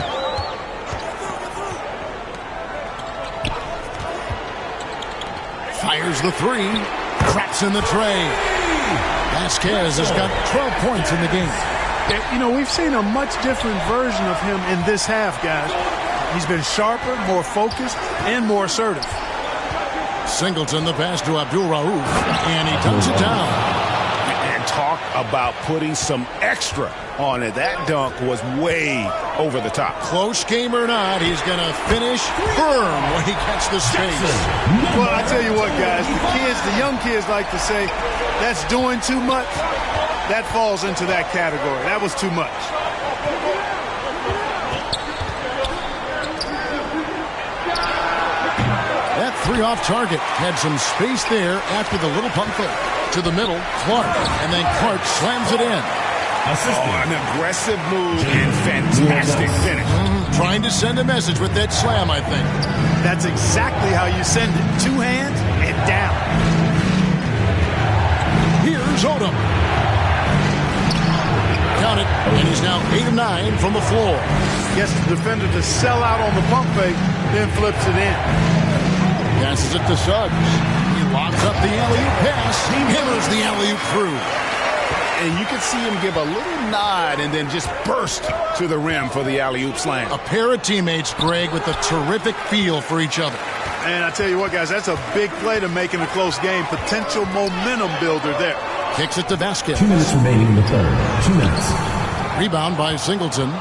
Fires the three. Traps in the tray. Vasquez has got 12 points in the game. You know, we've seen a much different version of him in this half, guys. He's been sharper, more focused, and more assertive. Singleton, the pass to Abdul-Rauf, and he dumps it down. And talk about putting some extra on it. That dunk was way over the top. Close game or not, he's going to finish firm when he gets the space. Well, I tell you what, guys, the young kids like to say, that's doing too much. That falls into that category. That was too much. That three off target had some space there after the little pump fake. To the middle, Clark, and then Clark slams it in. An aggressive move and fantastic finish. Trying to send a message with that slam, I think. That's exactly how you send it. Two hands and down. Here's Odom. Count it, and he's now 8 of 9 from the floor. Gets the defender to sell out on the pump fake, then flips it in. Passes it to Suggs. He locks up the alley-oop pass. He hammers the alley-oop through. And you can see him give a little nod and then just burst to the rim for the alley-oop slam. A pair of teammates, Greg, with a terrific feel for each other. And I tell you what, guys, that's a big play to make in a close game. Potential momentum builder there. Kicks it to Vasquez. 2 minutes remaining in the third. 2 minutes. Rebound by Singleton.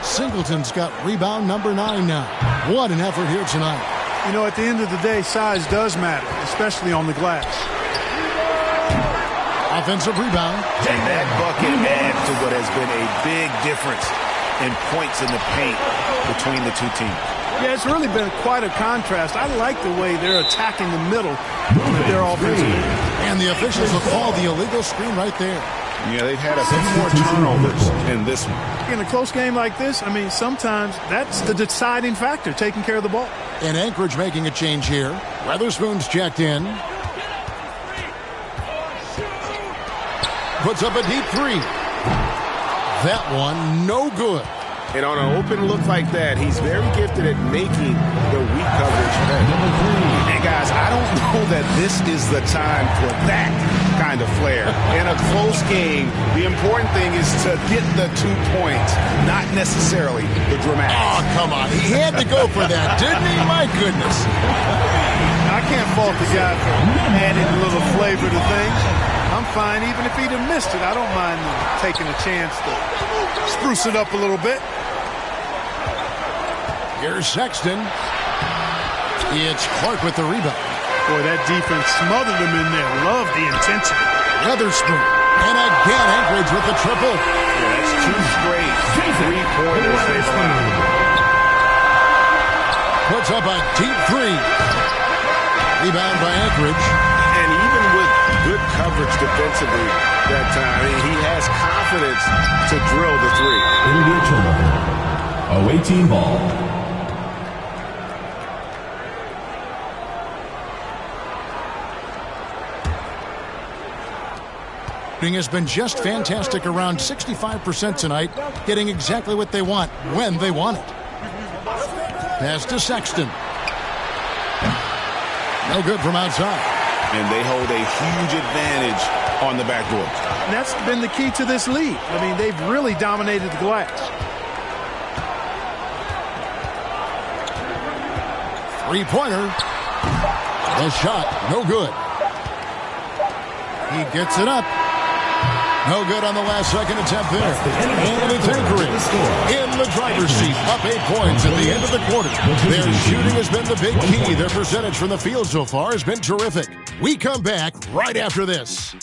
Singleton's got rebound number 9 now. What an effort here tonight. You know, at the end of the day, size does matter, especially on the glass. Offensive rebound. And that bucket adds to what has been a big difference in points in the paint between the two teams. Yeah, it's really been quite a contrast. I like the way they're attacking the middle with their offensive. And the officials have called the illegal screen right there. Yeah, they've had a few more turnovers in this one. In a close game like this, I mean, sometimes that's the deciding factor, taking care of the ball. And Anchorage making a change here. Weatherspoon's checked in. Puts up a deep three. That one, no good. And on an open look like that, he's very gifted at making the weak coverage pay. And guys, I don't know that this is the time for that kind of flair. In a close game, the important thing is to get the 2 points, not necessarily the dramatic. Oh, come on. He had to go for that, didn't he? My goodness. I can't fault the guy for adding a little flavor to things. I'm fine. Even if he'd have missed it, I don't mind taking a chance to spruce it up a little bit. Here's Sexton. It's Clark with the rebound. Boy, that defense smothered him in there. Love the intensity. Weatherspoon. And again, Anchorage with the triple. Yeah, that's 2 straight 3-pointers they've allowed. Puts up a deep three. Rebound by Anchorage. And even with good coverage defensively that time, he has confidence to drill the three. It'll be a turnover. Away team ball. Has been just fantastic, around 65% tonight, getting exactly what they want when they want it. Pass to Sexton. No good from outside. And they hold a huge advantage on the backboard. And that's been the key to this lead. I mean, they've really dominated the glass. Three-pointer. The shot, no good. He gets it up. No good on the last second attempt there. And it's Anchorage in the driver's seat, up 8 points at the end of the quarter. Their shooting has been the big key. Their percentage from the field so far has been terrific. We come back right after this.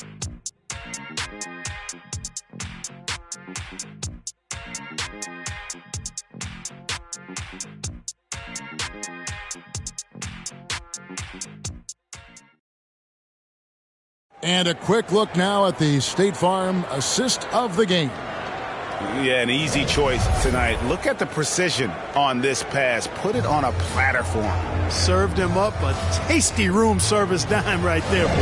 And a quick look now at the State Farm assist of the game. Yeah, an easy choice tonight. Look at the precision on this pass. Put it on a platter for him. Served him up a tasty room service dime right there, boy.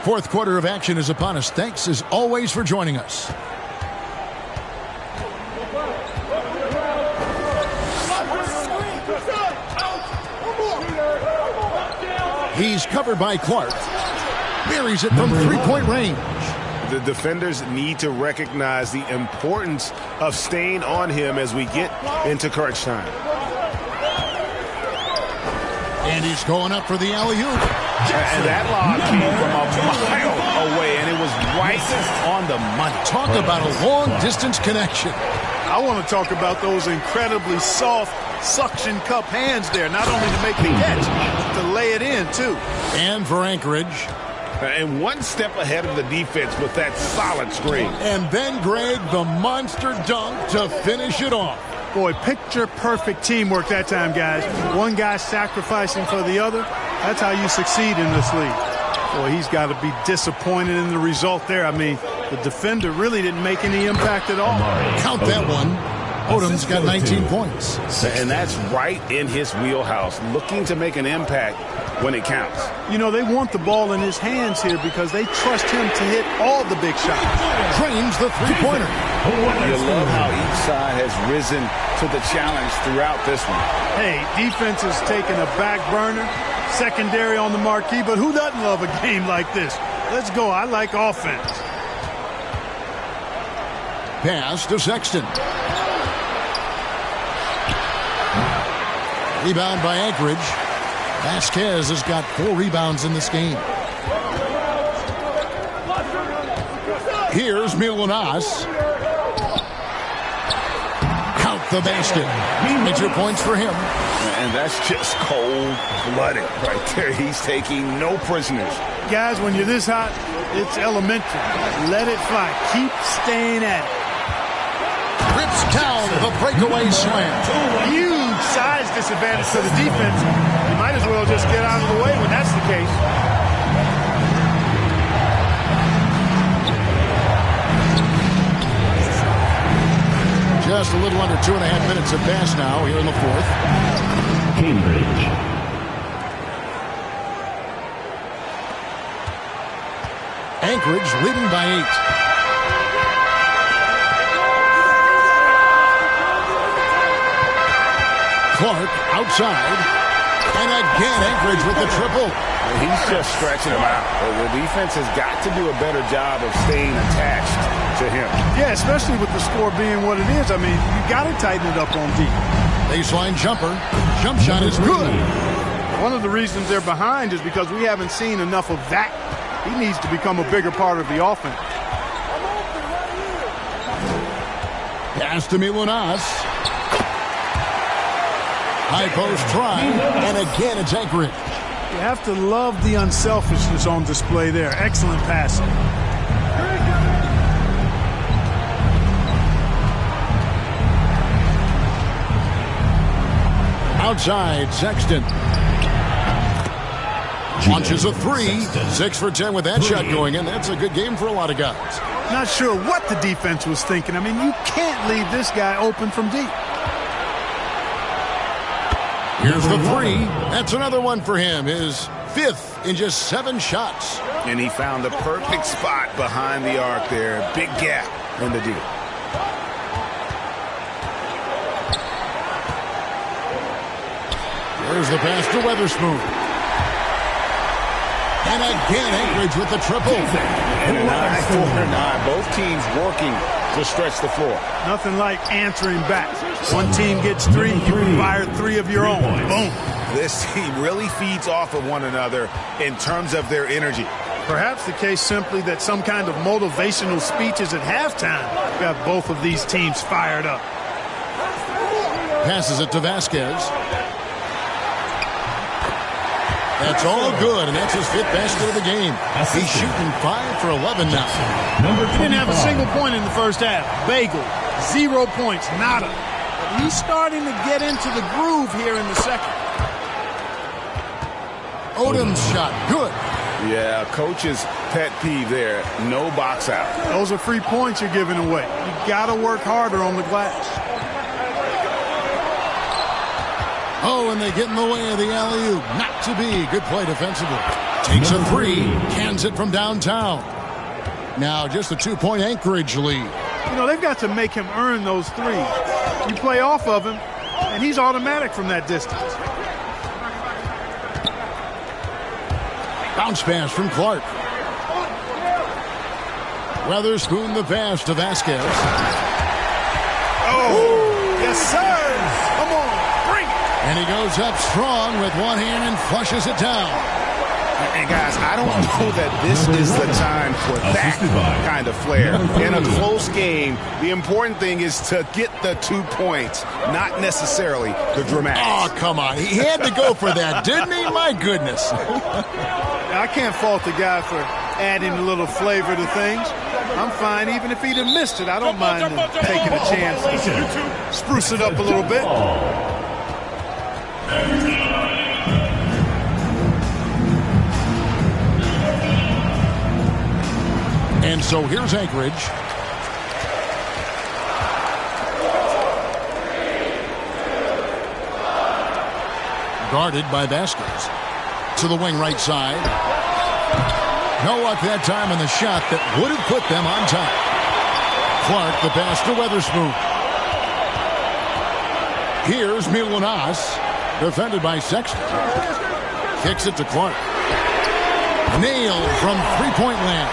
Fourth quarter of action is upon us. Thanks as always for joining us. He's covered by Clark. Buries it from three-point range. The defenders need to recognize the importance of staying on him as we get into crunch time. And he's going up for the alley-oop. And that lob came from a mile away, and it was right on the money. Talk about a long-distance connection. I want to talk about those incredibly soft suction cup hands there, not only to make the catch, but to lay it in, too. And for Anchorage. And one step ahead of the defense with that solid screen. And then, Greg, the monster dunk to finish it off. Boy, picture-perfect teamwork that time, guys. One guy sacrificing for the other. That's how you succeed in this league. Boy, he's got to be disappointed in the result there. I mean, the defender really didn't make any impact at all. Count that one. Odom's got 19 points. And that's right in his wheelhouse, looking to make an impact when it counts. You know, they want the ball in his hands here because they trust him to hit all the big shots. Drains the three-pointer. You love how each side has risen to the challenge throughout this one. Hey, defense has taken a back burner, secondary on the marquee, but who doesn't love a game like this? Let's go. I like offense. Pass to Sexton. Rebound by Anchorage. Vasquez has got 4 rebounds in this game. Here's Milanas. Count the basket. Major points for him. And that's just cold-blooded right there. He's taking no prisoners. Guys, when you're this hot, it's elementary. Let it fly. Keep staying at it. Rips down the breakaway slam. Huge size disadvantage to the defense. You might as well just get out of the way when that's the case. Just a little under 2.5 minutes have passed now here in the fourth. Cambridge. Anchorage leading by 8. Clark outside. And again, Anchorage with the triple. He's just stretching him out. The defense has got to do a better job of staying attached to him. Yeah, especially with the score being what it is. I mean, you got to tighten it up on deep. Baseline jumper. Jump shot is good. One of the reasons they're behind is because we haven't seen enough of that. He needs to become a bigger part of the offense. Pass to Milanas. High post try, and again it's Anchorage. You have to love the unselfishness on display there. Excellent passing. Outside, Sexton. Launches a 3. 6 for 10 with that shot going in. That's a good game for a lot of guys. Not sure what the defense was thinking. I mean, you can't leave this guy open from deep. Here's the 3. That's another one for him. His 5th in just 7 shots. And he found the perfect spot behind the arc there. Big gap in the deal. There's the pass to Weatherspoon. And again, Anchorage with the triple. And an eye for an eye. Both teams working to stretch the floor. Nothing like answering back. One team gets 3, you fire 3 of your own. Boom. This team really feeds off of one another in terms of their energy. Perhaps the case simply that some kind of motivational speeches at halftime got both of these teams fired up. Passes it to Vasquez. That's all good, and that's his 5th basket of the game. He's shooting 5 for 11 now. He didn't have a single point in the first half. Bagel, 0 points, nada. But he's starting to get into the groove here in the second. Odom's shot, good. Yeah, coach's pet peeve there. No box out. Those are free points you're giving away. You got to work harder on the glass. Oh, and they get in the way of the alley-oop. Not to be. Good play defensively. Takes a 3. Cans it from downtown. Now just a 2-point Anchorage lead. You know, they've got to make him earn those threes. You play off of him, and he's automatic from that distance. Bounce pass from Clark. Weatherspoon the pass to Vasquez. Oh, yes, sir. Come on, bring it. And he goes up strong with one hand and flushes it down. And guys, I don't know that this is the time for that kind of flair. In a close game, the important thing is to get the 2 points, not necessarily the dramatics. Oh, come on. He had to go for that, didn't he? My goodness. I can't fault the guy for adding a little flavor to things. I'm fine even if he'd have missed it. I don't mind him taking a chance to spruce it up a little bit. And so here's Anchorage. Guarded by Vasquez. To the wing right side. No luck that time on the shot that would have put them on top. Clark the pass to Weatherspoon. Here's Milanas. Defended by Sexton. Kicks it to Clark. Nailed from three-point land.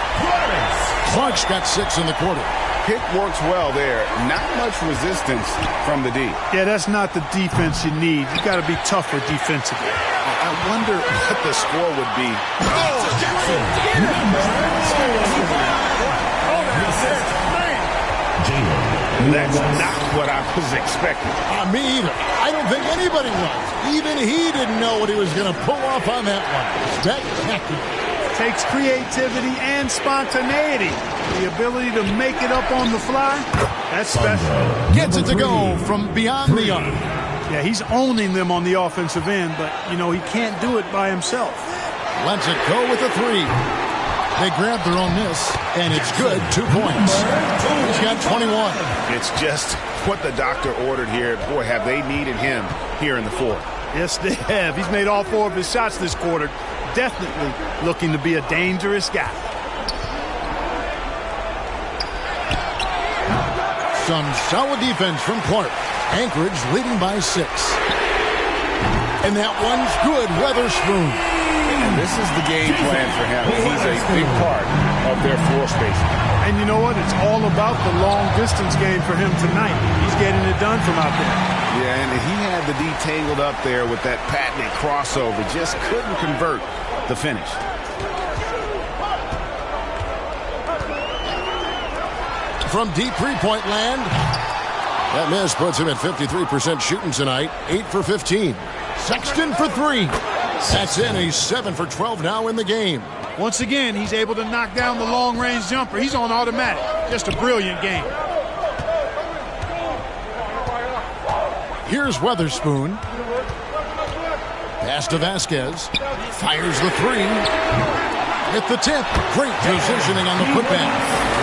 Clark's got 6 in the quarter. Pick works well there. Not much resistance from the D. Yeah, that's not the defense you need. You got to be tougher defensively. I wonder what the score would be. That's not what I was expecting. Me either. I don't think anybody was. Even he didn't know what he was going to pull off on that one. Spectacular. Takes creativity and spontaneity. The ability to make it up on the fly, that's special. Gets it to go from beyond the arc. Yeah, he's owning them on the offensive end, but, you know, he can't do it by himself. Lets it go with a 3. They grab their own miss, and it's good. 2 points. He's got 21. It's just what the doctor ordered here. Boy, have they needed him here in the fourth. Yes, they have. He's made all 4 of his shots this quarter. Definitely looking to be a dangerous guy. Some solid defense from Clark. Anchorage leading by 6. And that one's good. Weatherspoon. And this is the game plan for him. He's a big part of their floor spacing. And you know what? It's all about the long-distance game for him tonight. He's getting it done from out there. Yeah, and he had the D tangled up there with that patented crossover. Just couldn't convert the finish. From deep three-point land. That miss puts him at 53% shooting tonight. 8 for 15. Sexton for 3. That's in. He's 7 for 12 now in the game. Once again, he's able to knock down the long-range jumper. He's on automatic. Just a brilliant game. Here's Weatherspoon. Pass to Vasquez. Fires the 3. Hit the tip. Great positioning on the putback.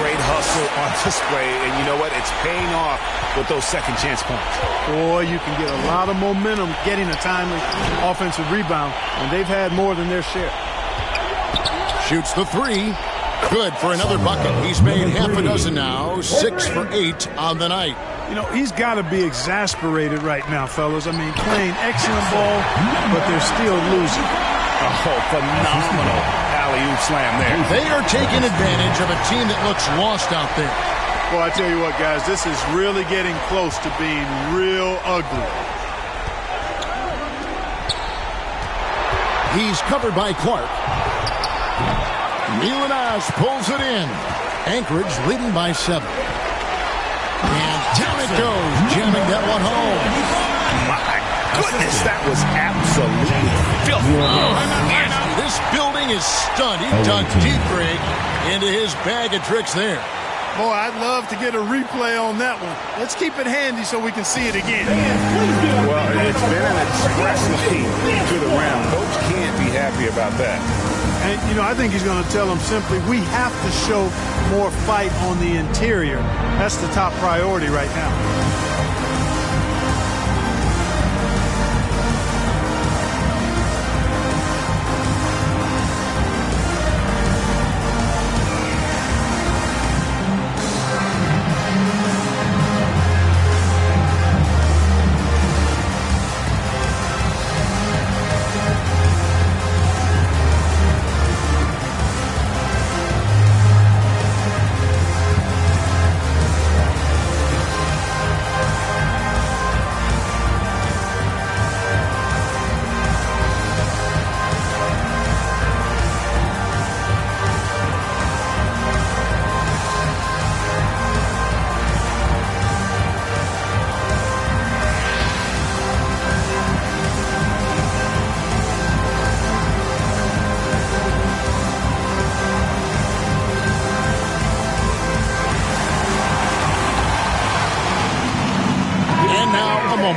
Great hustle on display, and you know what? It's paying off with those second chance points. Boy, you can get a lot of momentum getting a timely offensive rebound, and they've had more than their share. Shoots the 3. Good for another bucket. He's made half a dozen now. 6 for 8 on the night. You know, he's got to be exasperated right now, fellas. I mean, playing excellent ball, but they're still losing. Oh, phenomenal alley-oop slam there. They are taking advantage of a team that looks lost out there. Well, I tell you what, guys, this is really getting close to being real ugly. He's covered by Clark. Milanas pulls it in. Anchorage leading by 7. And down it goes, jamming that one home. My goodness, that was absolutely filthy. This building is stunned. He dug deep, Greg, into his bag of tricks there. Boy, I'd love to get a replay on that one. Let's keep it handy so we can see it again. Well, it's been an express lane to the rim. Coach can't be happy about that. And, you know, I think he's going to tell them simply, we have to show more fight on the interior. That's the top priority right now.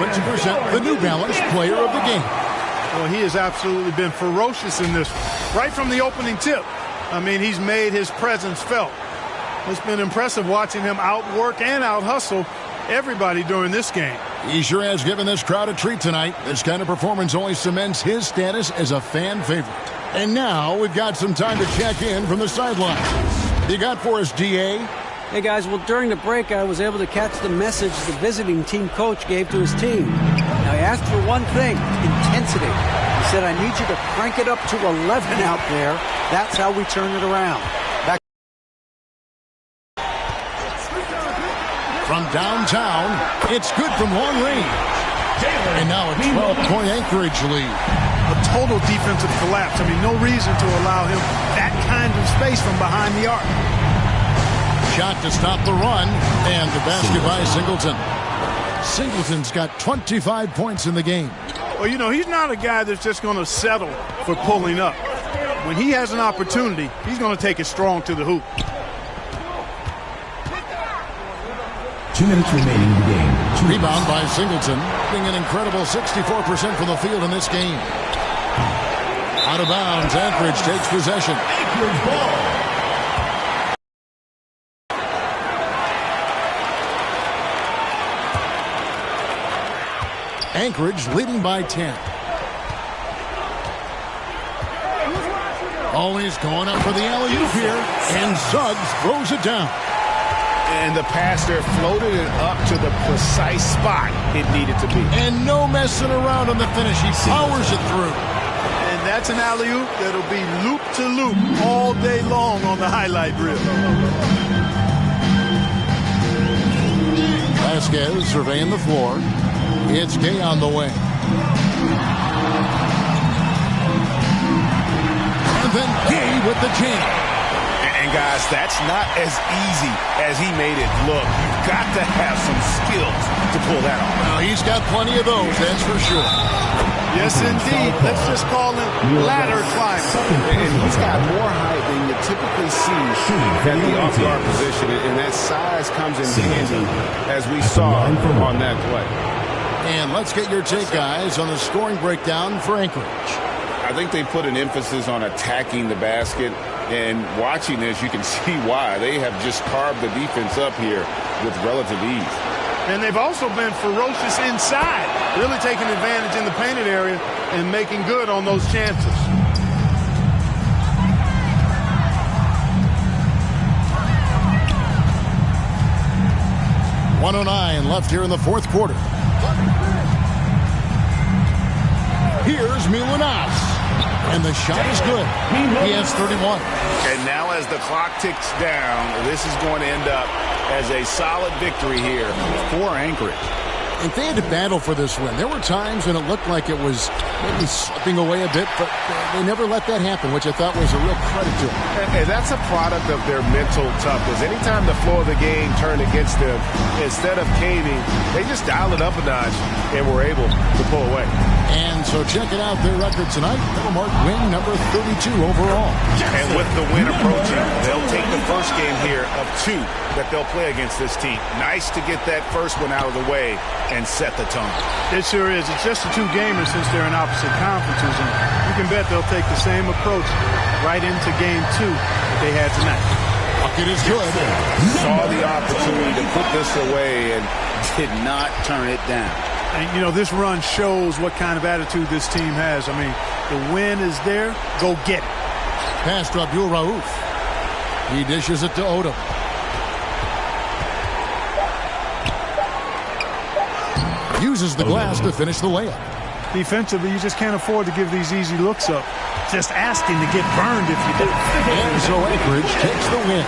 To present the New Balance Player of the Game. Well, he has absolutely been ferocious in this, right from the opening tip. I mean, he's made his presence felt. It's been impressive watching him outwork and out-hustle everybody during this game. He sure has given this crowd a treat tonight. This kind of performance only cements his status as a fan favorite. And now we've got some time to check in from the sidelines. You got for us, DA? Hey, guys, well, during the break, I was able to catch the message the visiting team coach gave to his team. Now, he asked for one thing, intensity. He said, I need you to crank it up to 11 out there. That's how we turn it around. Back from downtown, it's good from long range. And now a 12-point Anchorage lead. A total defensive collapse. I mean, no reason to allow him that kind of space from behind the arc. Shot to stop the run, and the basket by Singleton. Singleton's got 25 points in the game. Well, you know, he's not a guy that's just going to settle for pulling up. When he has an opportunity, he's going to take it strong to the hoop. 2 minutes remaining in the game. Rebound by Singleton, being an incredible 64% from the field in this game. Out of bounds, Anchorage takes possession. Anchorage ball. Anchorage leading by 10. Always going up for the alley-oop here, and Suggs throws it down. And the pass there floated it up to the precise spot it needed to be. And no messing around on the finish. He powers it through. And that's an alley-oop that'll be loop-to-loop all day long on the highlight reel. Vasquez surveying the floor. It's Gay on the way. And then Gay with the jam. And guys, that's not as easy as he made it look. You've got to have some skills to pull that off. Well, he's got plenty of those, that's for sure. Yes, indeed. Let's just call him ladder climbing. And he's got more height than you typically see at the off-guard position. And that size comes in handy, as we saw on that play. And let's get your take, guys, on the scoring breakdown for Anchorage. I think they put an emphasis on attacking the basket, and watching this, you can see why. They have just carved the defense up here with relative ease. And they've also been ferocious inside, really taking advantage in the painted area and making good on those chances. .109 left here in the fourth quarter. Here's Milanas. And the shot is good. He has 31. And now as the clock ticks down, this is going to end up as a solid victory here for Anchorage. And they had to battle for this win. There were times when it looked like it was maybe slipping away a bit, but they never let that happen, which I thought was a real credit to them. And that's a product of their mental toughness. Anytime the flow of the game turned against them, instead of caving, they just dialed it up a notch and were able to pull away. And so checking out their record tonight, they'll mark win number 32 overall. And with the win approaching, they'll take the first game here of 2 that they'll play against this team. Nice to get that first one out of the way and set the tone. It sure is. It's just a 2-gamer since they're in opposite conferences. And you can bet they'll take the same approach right into game 2 that they had tonight. Bucket is good. Saw the opportunity to put this away and did not turn it down. And, you know, this run shows what kind of attitude this team has. I mean, the win is there. Go get it. Pass to Abdul Rauf. He dishes it to Odom. Uses the glass to finish the layup. Defensively, you just can't afford to give these easy looks up. Just asking to get burned if you do. And so Anchorage takes the win.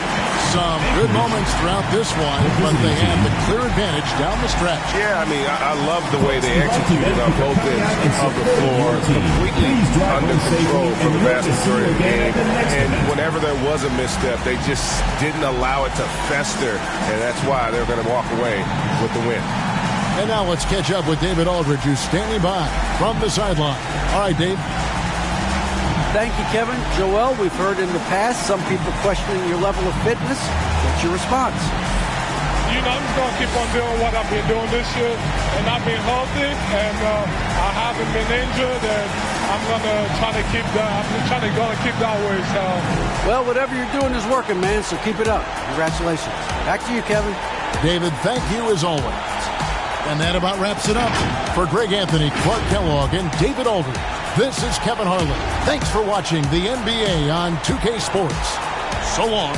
Some good moments throughout this one, but they have the clear advantage down the stretch. Yeah, I mean, I love the way they executed on both ends of the floor. Completely under control for the vast majority of the game. And whenever there was a misstep, they just didn't allow it to fester. And that's why they're going to walk away with the win. And now let's catch up with David Aldridge, who's standing by from the sideline. All right, Dave. Thank you, Kevin. Joel, we've heard in the past some people questioning your level of fitness. What's your response? You know, I'm just going to keep on doing what I've been doing this year. And I've been healthy, and I haven't been injured, and I'm going to try to keep that. I'm trying to keep that way. So. Well, whatever you're doing is working, man, so keep it up. Congratulations. Back to you, Kevin. David, thank you as always. And that about wraps it up. For Greg Anthony, Clark Kellogg, and David Aldridge, this is Kevin Harlan. Thanks for watching the NBA on 2K Sports. So long.